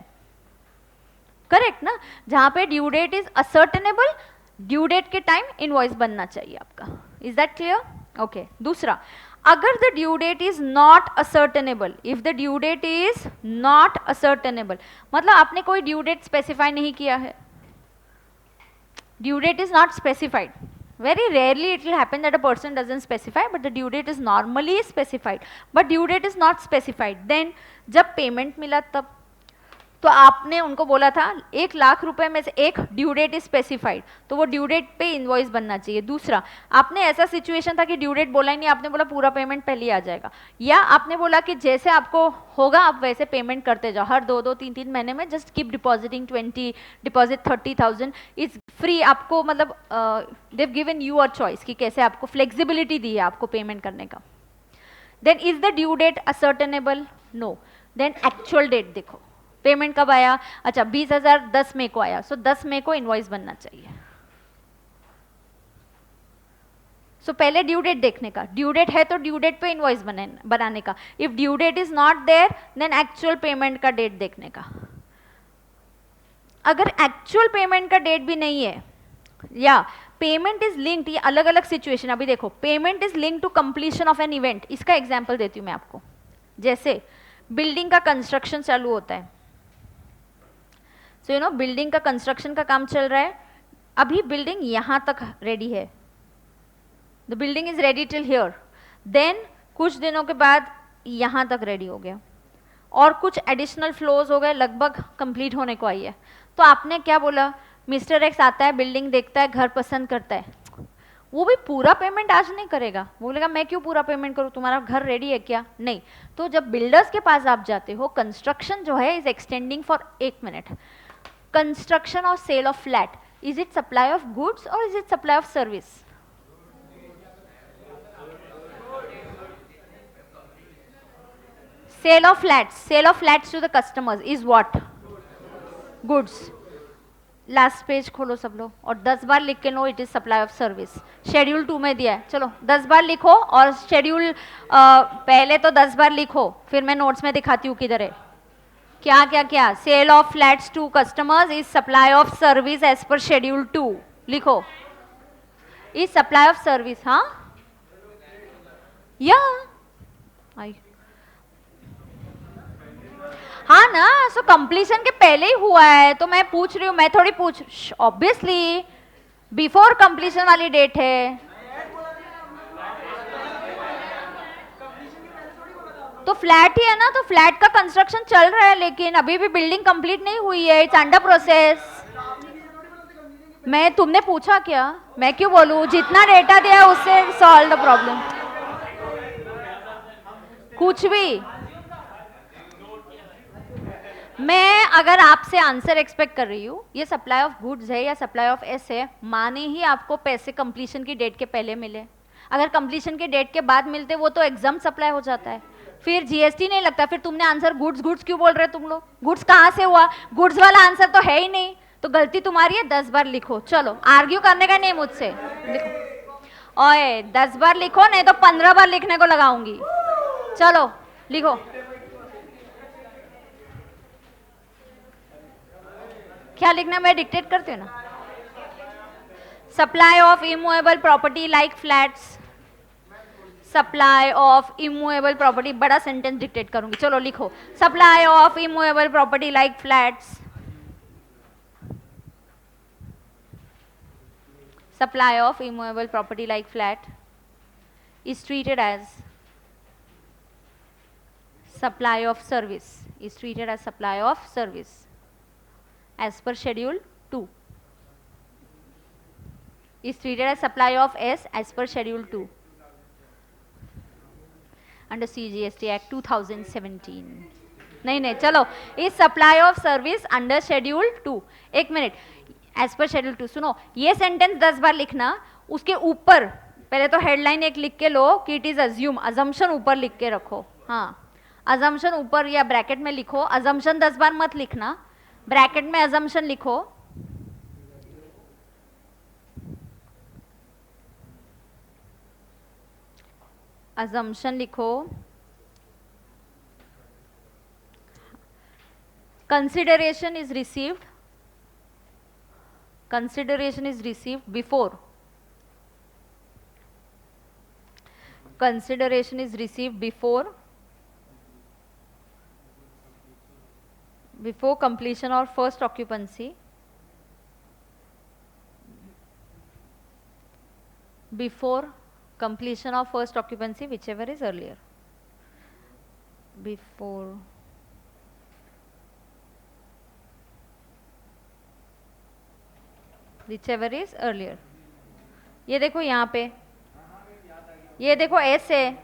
Correct ना? जहां पे due date is ascertainable, due date के टाइम इनवॉइस बनना चाहिए आपका. Is that clear? ओके. दूसरा, अगर the due date is not ascertainable, if the due date is not ascertainable, मतलब आपने कोई ड्यू डेट स्पेसिफाई नहीं किया है, due date is not specified. Very rarely it will happen that a person doesn't specify, but the due date is normally specified. But due date is not specified. Then जब payment मिला तब तो आपने उनको बोला था 1,00,000 रुपए में से एक ड्यू डेट इज स्पेसिफाइड, तो वो ड्यू डेट पे इनवॉइस बनना चाहिए. दूसरा, आपने ऐसा सिचुएशन था कि ड्यू डेट बोला ही नहीं, आपने बोला पूरा पेमेंट पहले ही आ जाएगा, या आपने बोला कि जैसे आपको होगा आप वैसे पेमेंट करते जाओ, हर 2-2, 3-3 महीने में just keep depositing 20, deposit 30,000 is free. आपको मतलब देव गिवन यू अ चॉइस कि कैसे आपको फ्लेक्सिबिलिटी दी है आपको पेमेंट करने का. Then is the due date ascertainable? No. Then actual date देखो, पेमेंट कब आया, अच्छा 20,000 10 मई को आया, सो 10 मई को इनवॉइस बनना चाहिए. सो पहले ड्यू डेट देखने का, ड्यू डेट है तो ड्यू डेट पे इनवॉइस बनाने का. If due date is not there then actual payment का डेट देखने का. अगर एक्चुअल पेमेंट का डेट भी नहीं है या पेमेंट इज लिंक्ड, ये अलग अलग सिचुएशन. अभी देखो, payment is linked to completion of an event. इसका एग्जांपल देती हूँ मैं आपको. जैसे बिल्डिंग का कंस्ट्रक्शन चालू होता है, सो यू नो बिल्डिंग का कंस्ट्रक्शन का काम चल रहा है, अभी बिल्डिंग यहाँ तक रेडी है, the building is ready till here. Then कुछ दिनों के बाद यहाँ तक रेडी हो गया और कुछ एडिशनल फ्लोर्स हो गए, लगभग कंप्लीट होने को आई है. तो आपने क्या बोला, मिस्टर एक्स आता है, बिल्डिंग देखता है, घर पसंद करता है, वो भी पूरा पेमेंट आज नहीं करेगा, वो बोलेगा मैं क्यों पूरा पेमेंट करूँ, तुम्हारा घर रेडी है क्या? नहीं. तो जब बिल्डर्स के पास आप जाते हो, कंस्ट्रक्शन जो है is extending for 1 minute. Construction और sale of flat, is it supply of goods और is it supply of service? Sale of flats to the customers is what? Goods. Last page खोलो सब लोग और 10 बार लिख के लो it is supply of service. Schedule 2 में दिया है, चलो 10 बार लिखो और शेड्यूल पहले तो 10 बार लिखो, फिर मैं नोट्स में दिखाती हूँ किधर है. क्या क्या क्या? Sale of flats to customers is supply of service as per schedule 2. लिखो, इज सप्लाई ऑफ सर्विस. हाँ या आई हाँ ना, सो कंप्लीशन के पहले ही हुआ है, तो मैं पूछ रही हूँ, मैं थोड़ी पूछ, ऑब्वियसली बिफोर कंप्लीशन वाली डेट है. तो फ्लैट ही है ना, तो फ्लैट का कंस्ट्रक्शन चल रहा है, लेकिन अभी भी बिल्डिंग कंप्लीट नहीं हुई है, इट्स अंडर प्रोसेस. मैं तुमने पूछा क्या, मैं क्यों बोलूँ, जितना डेटा दिया है उससे सॉल्व द प्रॉब्लम. कुछ भी मैं अगर आपसे आंसर एक्सपेक्ट कर रही हूँ, ये सप्लाई ऑफ गुड्स है या सप्लाई ऑफ एस है, माने ही आपको पैसे कंप्लीशन की डेट के पहले मिले. अगर कंप्लीशन के डेट के बाद मिलते वो तो एग्जाम सप्लाई हो जाता है, फिर जीएसटी नहीं लगता. फिर तुमने आंसर गुड्स गुड्स क्यों बोल रहे तुम लोग, गुड्स कहाँ से हुआ, गुड्स वाला आंसर तो है ही नहीं, तो गलती तुम्हारी है. 10 बार लिखो, चलो आर्ग्यू करने का नहीं मुझसे. लिखो ओए, 10 बार लिखो, नहीं तो 15 बार लिखने को लगाऊंगी. चलो लिखो, क्या लिखना मैं डिक्टेट करती हूँ ना. Supply of immovable property like flats, supply of immovable property, बड़ा सेंटेंस डिक्टेट करूंगी. चलो लिखो, supply of immovable property like flats, supply of immovable property like flat is treated as supply of service, is treated as supply of service as per schedule 2, is treated as supply of S as per schedule 2. Under CGST act 2017. नहीं नहीं चलो, is supply of service under schedule 2. एक minute, as per schedule 2. सुनो, ये sentence 10 बार लिखना. उसके ऊपर पहले तो हेडलाइन एक लिख के लो कि इट इज अज्यूम, अजम्पशन ऊपर लिख के रखो. हाँ, अजम्पशन ऊपर या ब्रैकेट में लिखो. अजम्पशन 10 बार मत लिखना, ब्रैकेट में अजम्पशन लिखो. अजम्पशन लिखो. Consideration is received, consideration is received before, consideration is received before completion or first occupancy, before completion of first occupancy, whichever is earlier, before whichever is earlier. ये देखो यहाँ पे, ये देखो एस है,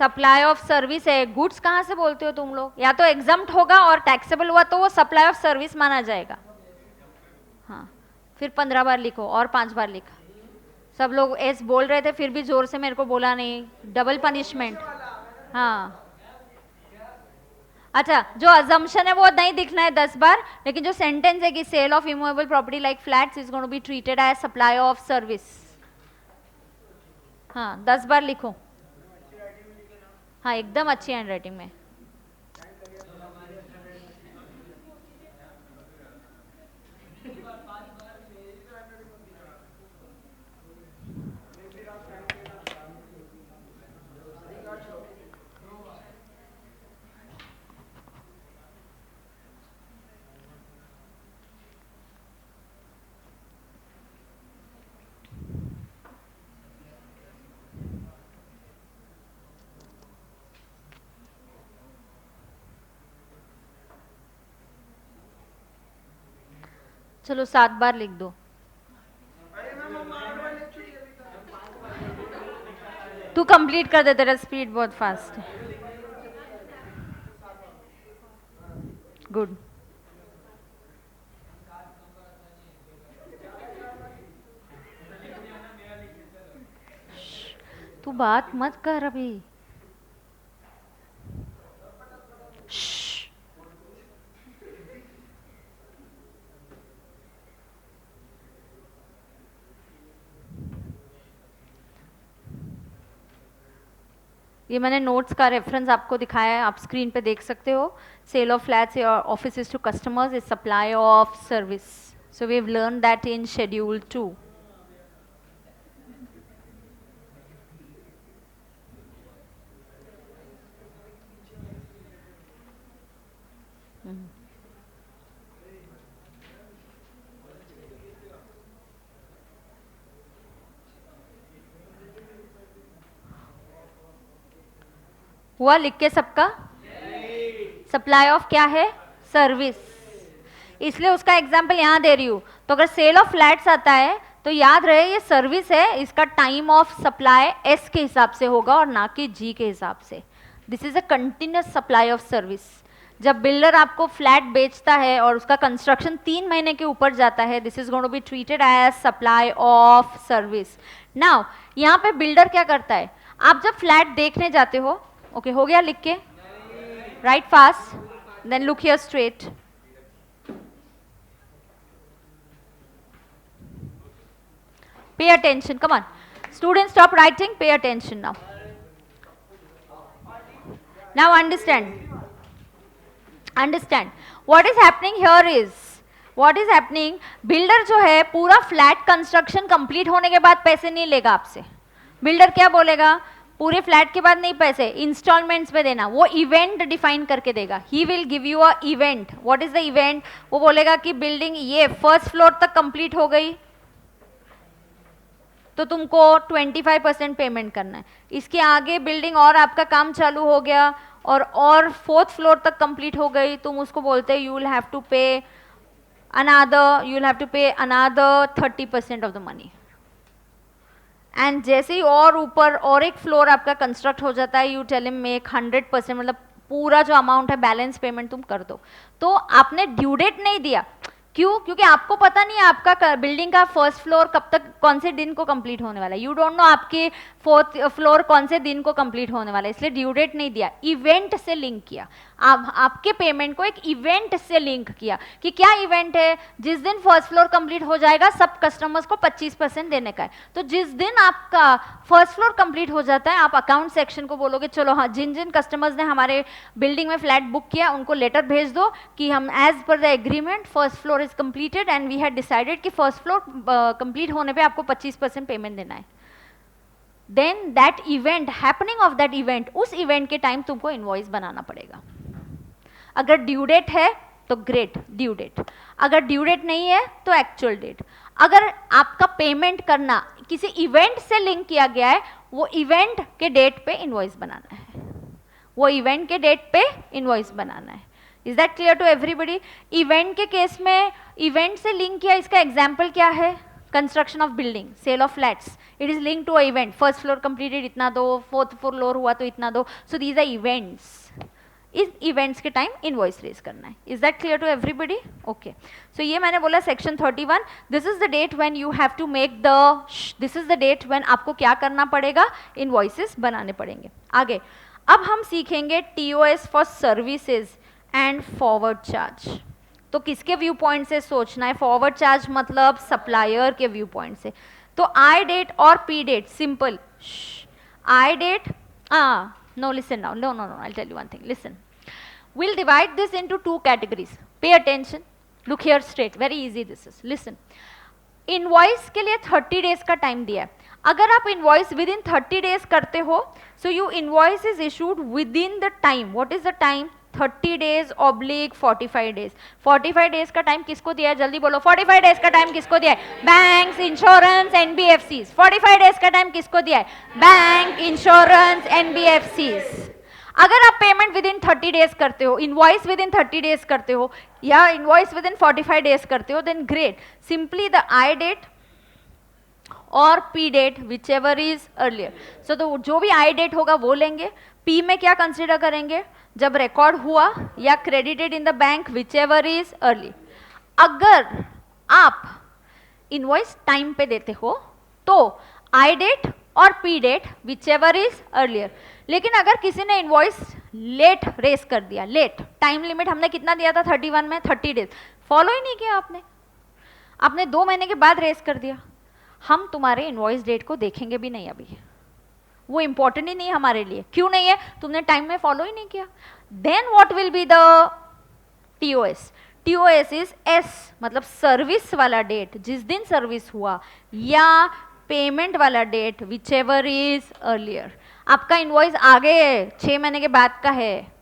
सप्लाई ऑफ सर्विस है. Goods कहाँ से बोलते हो तुम लोग? या तो एग्जम्प्ट होगा और टैक्सेबल हुआ तो वो सप्लाई ऑफ सर्विस माना जाएगा. हाँ, फिर 15 बार लिखो और 5 बार लिखा. सब लोग एस बोल रहे थे फिर भी जोर से मेरे को बोला नहीं, डबल पनिशमेंट. हाँ अच्छा, जो अजम्पशन है वो नहीं दिखना है 10 बार, लेकिन जो सेंटेंस है कि sale of immovable property like flats is going to be treated as supply of service, हाँ 10 बार लिखो. हाँ एकदम अच्छी हैंड राइटिंग में. चलो 7 बार लिख दो. तू कंप्लीट कर दे, तेरा स्पीड बहुत फास्ट है. गुड. तू बात मत कर अभी. ये मैंने नोट्स का रेफरेंस आपको दिखाया है, आप स्क्रीन पे देख सकते हो. सेल ऑफ फ्लैट्स और offices to customers is supply of service. So we have learn that in schedule 2. हुआ लिख के सबका? सप्लाई ऑफ क्या है? सर्विस. इसलिए उसका एग्जाम्पल यहाँ दे रही हूँ. तो अगर सेल ऑफ फ्लैट्स आता है तो याद रहे ये सर्विस है, इसका टाइम ऑफ सप्लाई एस के हिसाब से होगा और ना कि जी के हिसाब से. This is a continuous supply of service. जब बिल्डर आपको फ्लैट बेचता है और उसका कंस्ट्रक्शन 3 महीने के ऊपर जाता है, this is going to be treated as supply of service. Now यहाँ पे बिल्डर क्या करता है? आप जब फ्लैट देखने जाते हो, ओके हो गया लिख के? Write fast, then look here straight. Pay attention, come on. Students, stop writing, pay attention now. Now understand. Understand. What is happening here is, what is happening, builder जो है पूरा फ्लैट कंस्ट्रक्शन कंप्लीट होने के बाद पैसे नहीं लेगा आपसे. बिल्डर क्या बोलेगा? पूरे फ्लैट के बाद नहीं पैसे, इंस्टॉलमेंट्स पे देना. वो इवेंट डिफाइन करके देगा. He will give you a event. What is the event? वो बोलेगा कि बिल्डिंग ये फर्स्ट फ्लोर तक कंप्लीट हो गई तो तुमको 25% पेमेंट करना है. इसके आगे बिल्डिंग और आपका काम चालू हो गया और 4th फ्लोर तक कंप्लीट हो गई, तुम उसको बोलते हैं यू विल हैव टू पे another 30% of the money. And जैसे ही और ऊपर और एक फ्लोर आपका कंस्ट्रक्ट हो जाता है, यू टेल हिम मेक 100%, मतलब पूरा जो अमाउंट है बैलेंस पेमेंट तुम कर दो। तो आपने ड्यू डेट नहीं दिया, क्यों? क्योंकि आपको पता नहीं है आपका बिल्डिंग का फर्स्ट फ्लोर कब तक, कौन से दिन को कंप्लीट होने वाला है। यू डोंट नो आपके फोर्थ फ्लोर कौन से दिन को कंप्लीट होने वाला है, इसलिए ड्यू डेट नहीं दिया, इवेंट से लिंक किया। आपके पेमेंट को एक इवेंट से लिंक किया कि क्या इवेंट है, जिस दिन फर्स्ट फ्लोर कंप्लीट हो जाएगा सब कस्टमर्स को 25% देने का है। तो जिस दिन आपका फर्स्ट फ्लोर कंप्लीट हो जाता है, आप अकाउंट सेक्शन को बोलोगे चलो हाँ, जिन जिन कस्टमर्स ने हमारे बिल्डिंग में फ्लैट बुक किया उनको लेटर भेज दो कि हम as per the agreement first floor is completed and we had decided कि फर्स्ट फ्लोर कंप्लीट होने पे आपको 25% पेमेंट देना है। Then that event, happening of that event, उस इवेंट के टाइम तुमको इनवॉइस बनाना पड़ेगा। अगर ड्यू डेट है तो ग्रेट, ड्यू डेट। अगर ड्यू डेट नहीं है तो एक्चुअल डेट। अगर आपका पेमेंट करना किसी इवेंट से लिंक किया गया है, वो इवेंट के डेट पे इनवॉइस बनाना है, वो इवेंट के डेट पे इनवॉइस बनाना है। Is that clear to everybody? Event के केस में इवेंट से लिंक किया, इसका एग्जाम्पल क्या है? Construction of building, sale of flats, it is link to a event. First floor completed इतना दो, फोर्थ फ्लोर हुआ तो इतना दो। So these are events. इस इवेंट्स के टाइम इनवॉइस रेज करना है। Is that clear to everybody? Okay, so ये मैंने बोला section 31, this is the date when you have to make the, this is the date when आपको क्या करना पड़ेगा, इनवॉइसेस बनाने पड़ेंगे। आगे अब हम सीखेंगे TOS for services and forward charge. तो किसके व्यू पॉइंट से सोचना है? फॉरवर्ड चार्ज मतलब सप्लायर के व्यू पॉइंट से। तो आई डेट और P date, simple. I date, no, listen now, no, I'll tell you one thing, listen. We'll divide this into two categories. Pay attention, look here straight, very easy this is, listen. Invoice के लिए 30 days का time दिया है। अगर आप invoice within 30 days करते हो, so you invoice is issued within the time. What is the time? 30 days oblique 45 days. 45 days का टाइम किसको दिया है? जल्दी बोलो, 45 days का टाइम किसको दिया है? Banks, insurance, NBFCs. 45 days का टाइम किसको दिया है? Bank, insurance, NBFCs. अगर आप पेमेंट विद इन 30 डेज करते हो, इनवॉइस विद इन 30 डेज करते हो, या इनवॉइस विद इन 45 डेज करते हो, then great, simply the I date और P date which ever is earlier. So तो जो भी आई डेट होगा वो लेंगे। पी में क्या कंसिडर करेंगे? जब रिकॉर्ड हुआ या credited in the bank, which ever is early. अगर आप इनवॉइस टाइम पे देते हो तो आई डेट और P date which ever is earlier. लेकिन अगर किसी ने इनवॉइस लेट रेस कर दिया, लेट, टाइम लिमिट हमने कितना दिया था 31 में, 30 डेज, फॉलो ही नहीं किया आपने 2 महीने के बाद रेस कर दिया, हम तुम्हारे इनवॉइस डेट को देखेंगे भी नहीं अभी, वो इंपॉर्टेंट ही नहीं है हमारे लिए। क्यों नहीं है? तुमने टाइम में फॉलो ही नहीं किया। Then what will be the TOS? TOS is S, मतलब सर्विस वाला डेट, जिस दिन सर्विस हुआ, या पेमेंट वाला date which ever is earlier. आपका इनवॉइस आगे 6 महीने के बाद का है,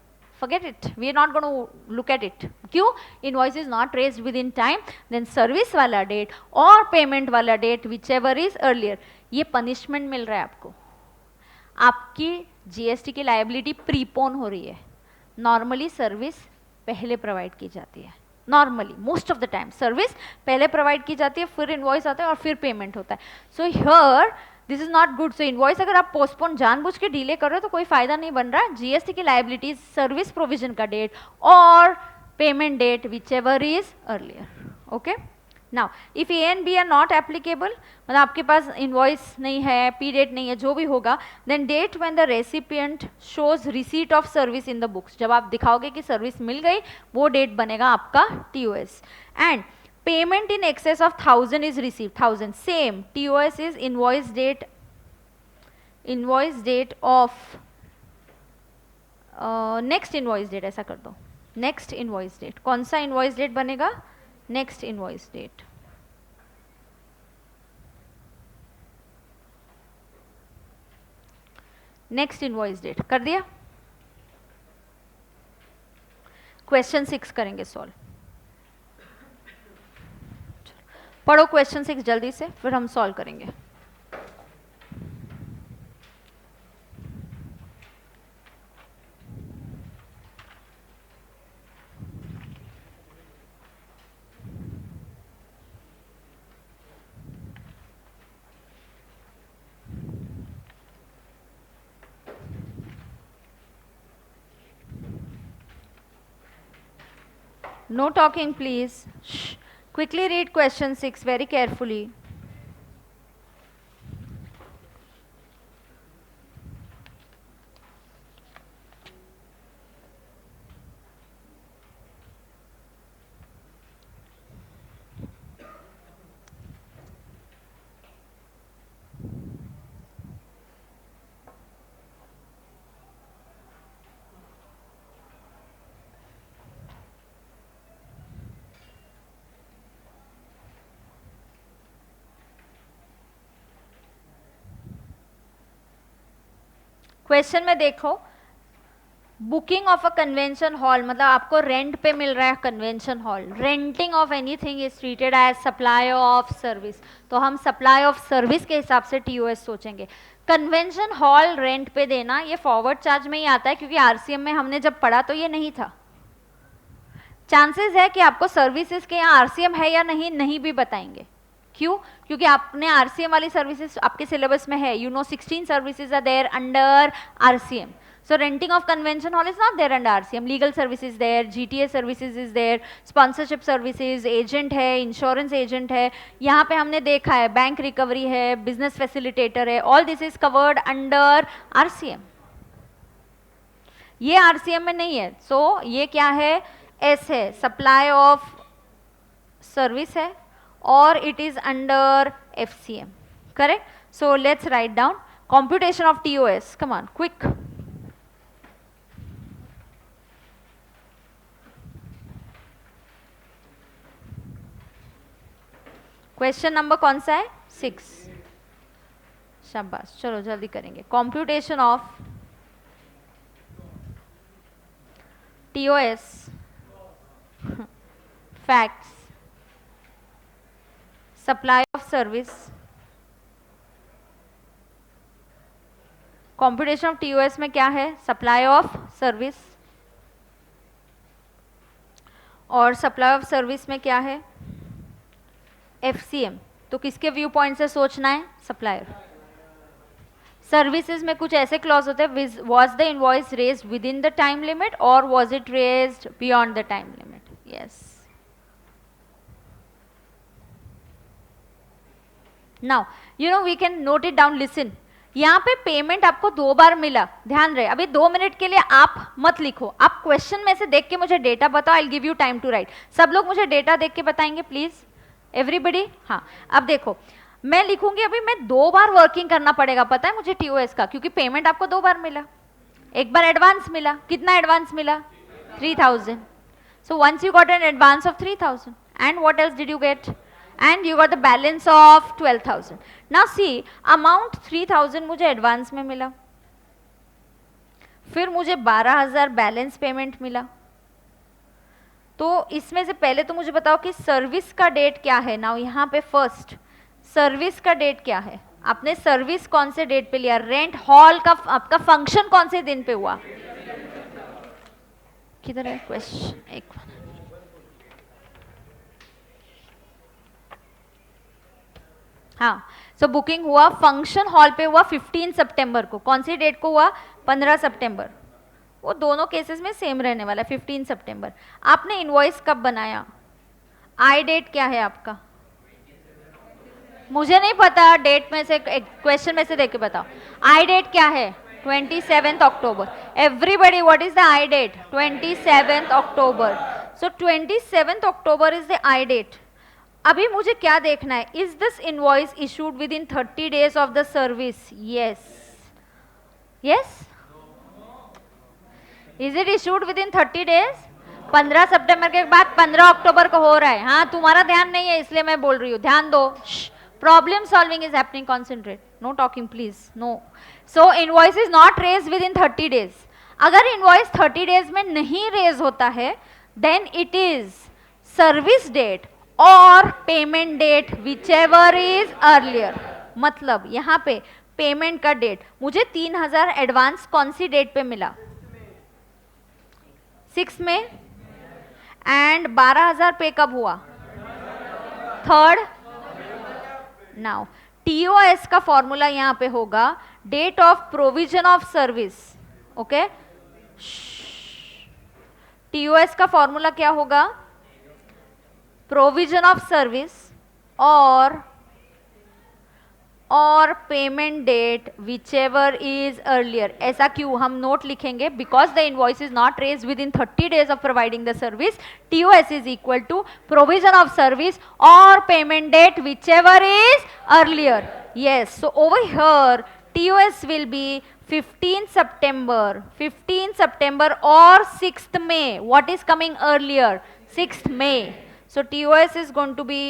forget it, we are not going to look at it. क्यों? invoice is not raised within time, then service वाला डेट और पेमेंट वाला डेट whichever is earlier, ये पनिशमेंट मिल रहा है आपको। आपकी जीएसटी की लायबिलिटी प्रीपोन हो रही है। नॉर्मली सर्विस पहले प्रोवाइड की जाती है, normally most of the time service पहले प्रोवाइड की जाती है, फिर इनवॉइस आता है और फिर पेमेंट होता है। So here this is not good. So invoice अगर आप पोस्टपोन जानबूझ के डिले कर रहे हो तो कोई फायदा नहीं बन रहा। जीएसटी की लायबिलिटीज सर्विस प्रोविजन का डेट और payment date which ever is earlier. Okay, now if A and B are not applicable, मतलब आपके पास इनवॉइस नहीं है, पी डेट नहीं है, जो भी होगा, then date when the recipient shows receipt of service in the books, जब आप दिखाओगे कि सर्विस मिल गई, वो डेट बनेगा आपका TOS. And payment in excess of 1000 is received, 1000, same, TOS is invoice date of next invoice date, ऐसा कर दो, next invoice date। कौन सा invoice date बनेगा? next invoice date। next invoice date कर दिया। क्वेश्चन 6 करेंगे सॉल्व। पढ़ो क्वेश्चन 6 जल्दी से, फिर हम सॉल्व करेंगे। No talking, please. Shh. Quickly read question 6 very carefully. Question में देखो, booking of a convention hall, मतलब आपको रेंट पे मिल रहा है convention hall. Renting of anything is treated as supply of service. तो हम सप्लाई ऑफ सर्विस के हिसाब से टीओएस सोचेंगे. कन्वेंशन हॉल रेंट पे देना ये फॉरवर्ड चार्ज में ही आता है, क्योंकि आरसीएम में हमने जब पढ़ा तो ये नहीं था. चांसेस है कि आपको सर्विसेज के यहाँ आरसीएम है या नहीं, नहीं भी बताएंगे. क्यों? क्योंकि आपने आरसीएम वाली सर्विसेज आपके सिलेबस में है. You know 16 services are there under RCM. So renting of convention hall is not there under RCM. Legal services there, GTA services is there, sponsorship services, agent है, insurance agent है. यहाँ पे हमने देखा है बैंक रिकवरी है, business facilitator है. All this is covered under RCM. ये RCM में नहीं है. So ये क्या है? S है, supply of service है, और it is under FCM. Correct? So let's write down computation of TOS. Come on, quick. Question number कौन सा है? 6. शाबाश, चलो जल्दी करेंगे. Computation of TOS, facts, supply of service. Computation of TOS में क्या है? Supply of service. और सप्लाई ऑफ सर्विस में क्या है? एफसीएम. तो किसके व्यू पॉइंट से सोचना है? सप्लायर. सर्विसेज में कुछ ऐसे क्लॉज होते हैं, was the invoice raised within the time limit और was it raised beyond the time limit. Yes. Now you know we can note it down. Listen, यहाँ पे पेमेंट आपको 2 बार मिला. ध्यान रहे, अभी 2 मिनट के लिए आप मत लिखो. आप क्वेश्चन में से देख के मुझे डेटा बताओ. I will give you time to write. सब लोग मुझे डेटा देख के बताएंगे प्लीज. एवरीबडी. हाँ, अब देखो, मैं लिखूंगी. अभी मैं 2 बार वर्किंग करना पड़ेगा, पता है मुझे टीओएस का, क्योंकि पेमेंट आपको 2 बार मिला. एक बार एडवांस मिला. कितना एडवांस मिला? 3000. So once you got an advance of 3000, and what else did you get? And you got the balance of 12000. Now see, amount 3000 मुझे एडवांस में मिला, फिर मुझे 12000 बैलेंस पेमेंट मिला. तो इसमें से पहले तो मुझे बताओ कि सर्विस का डेट क्या है. नाउ यहाँ पे फर्स्ट सर्विस का डेट क्या है? आपने सर्विस कौन से डेट पे लिया? रेंट हॉल का आपका फंक्शन कौन से दिन पे हुआ? किधर है क्वेश्चन? एक हाँ. सो बुकिंग हुआ, फंक्शन हॉल पे हुआ 15 सितंबर को. कौन सी डेट को हुआ? 15 सितंबर. वो दोनों केसेस में सेम रहने वाला है, 15 सितंबर. आपने इनवॉइस कब बनाया? आई डेट क्या है आपका? मुझे नहीं पता, डेट में से क्वेश्चन में से देख के बताओ. आई डेट क्या है? 27 अक्टूबर. Everybody, what is the I date? 27 अक्टूबर. सो 27 अक्टूबर इज द आई डेट. अभी मुझे क्या देखना है? Is this invoice issued within 30 days of the service? Yes. Yes. Is it issued within 30 days? 15 सितंबर के बाद 15 अक्टूबर को हो रहा है. हाँ, तुम्हारा ध्यान नहीं है इसलिए मैं बोल रही हूँ. ध्यान दो. Problem solving is happening. Concentrate. No talking please. No. So invoice is not raise within 30 days. अगर इनवॉइस 30 डेज में नहीं रेज होता है, then it is service date और payment date, which ever is earlier. मतलब यहाँ पे payment का डेट, मुझे 3000 एडवांस कौन सी डेट पे मिला? 6 में. एंड 12000 पे कब हुआ? 3rd. नाउ टीओएस का फॉर्मूला यहाँ पे होगा date of provision of service. Okay, TOS का फॉर्मूला क्या होगा? प्रोविजन ऑफ सर्विस और payment date which ever is earlier. ऐसा क्यों? हम नोट लिखेंगे because the invoice is not raise within 30 days of providing the service. TOS is equal to provision of service और payment date which ever is earlier. Yes, so over here TOS will be 15 September or 6th May. What is coming earlier? 6th May. So TOS is going to be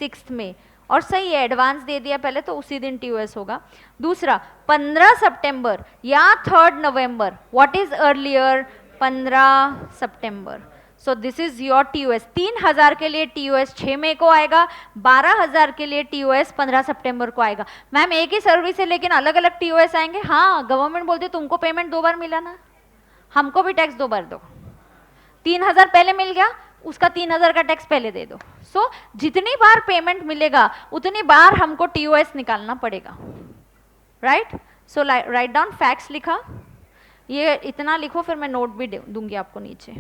6th May. और सही है, advance दे दिया पहले तो उसी दिन TOS होगा. दूसरा 15 सितंबर या 3rd November. What is earlier? 15 September. So this is your TOS. 3000 के लिए TOS 6 मई को आएगा, 12000 के लिए TOS 15 सितंबर को आएगा. मैम एक ही सर्विस है लेकिन अलग अलग TOS आएंगे. हाँ, गवर्नमेंट बोलती है तुमको पेमेंट 2 बार मिला ना, हमको भी टैक्स 2 बार दो. 3000 पहले मिल गया, उसका 3000 का टैक्स पहले दे दो. सो जितनी बार पेमेंट मिलेगा उतनी बार हमको TOS निकालना पड़ेगा. राइट? सो राइट डाउन फैक्ट्स लिखा, ये इतना लिखो, फिर मैं नोट भी दूंगी आपको नीचे.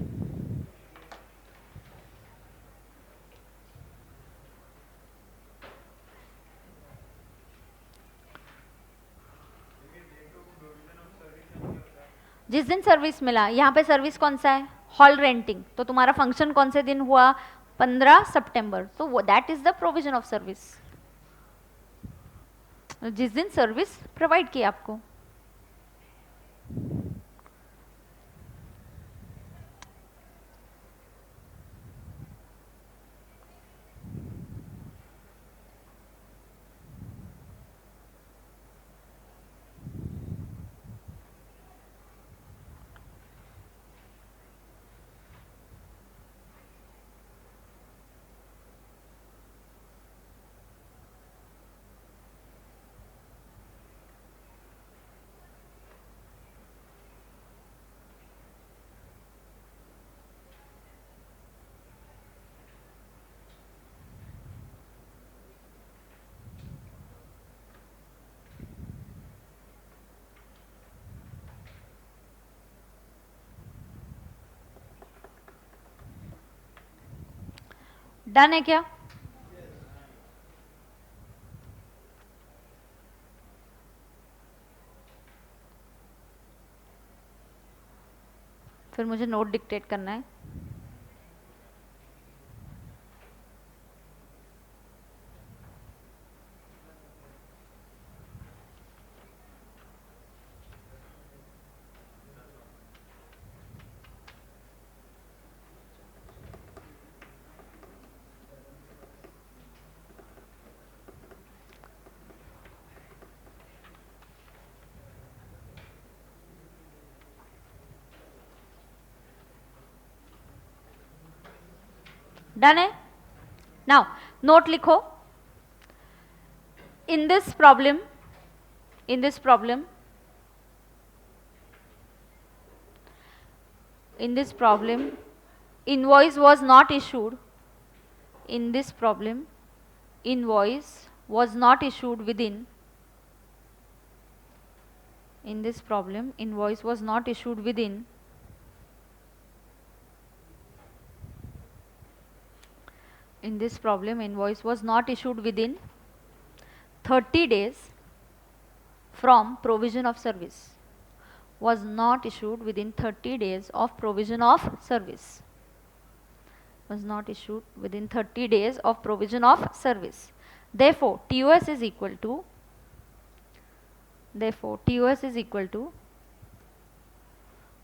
जिस दिन सर्विस मिला, यहाँ पे सर्विस कौन सा है? Hall renting. तो तुम्हारा फंक्शन कौन से दिन हुआ? 15 सितंबर. तो that is the provision of service. जिस दिन सर्विस प्रोवाइड की आपको. डन है क्या? फिर मुझे नोट डिक्टेट करना है. डन है. नाउ नोट लिखो. In this problem invoice was not issued. In this problem invoice was not issued within. In this problem invoice was not issued within In this problem invoice was not issued within 30 days from provision of service. Was not issued within 30 days of provision of service. Was not issued within 30 days of provision of service. Therefore TOS is equal to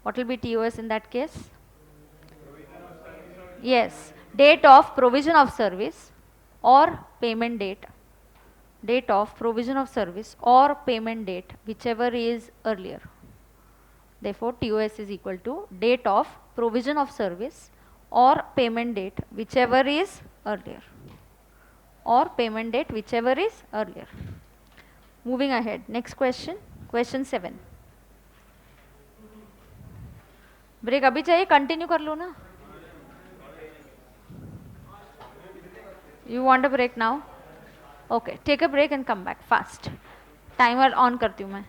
what will be TOS in that case? Yes, date of provision of service or payment date. Date of provision of service or payment date, whichever is earlier. Therefore TOS is equal to date of provision of service or payment date, whichever is earlier. Or payment date, whichever is earlier. Moving ahead, next question, question 7. Break अभी चाहिए? Continue कर लो ना. You want a break now? Okay, take a break and come back fast. Timer on करती हूँ मैं.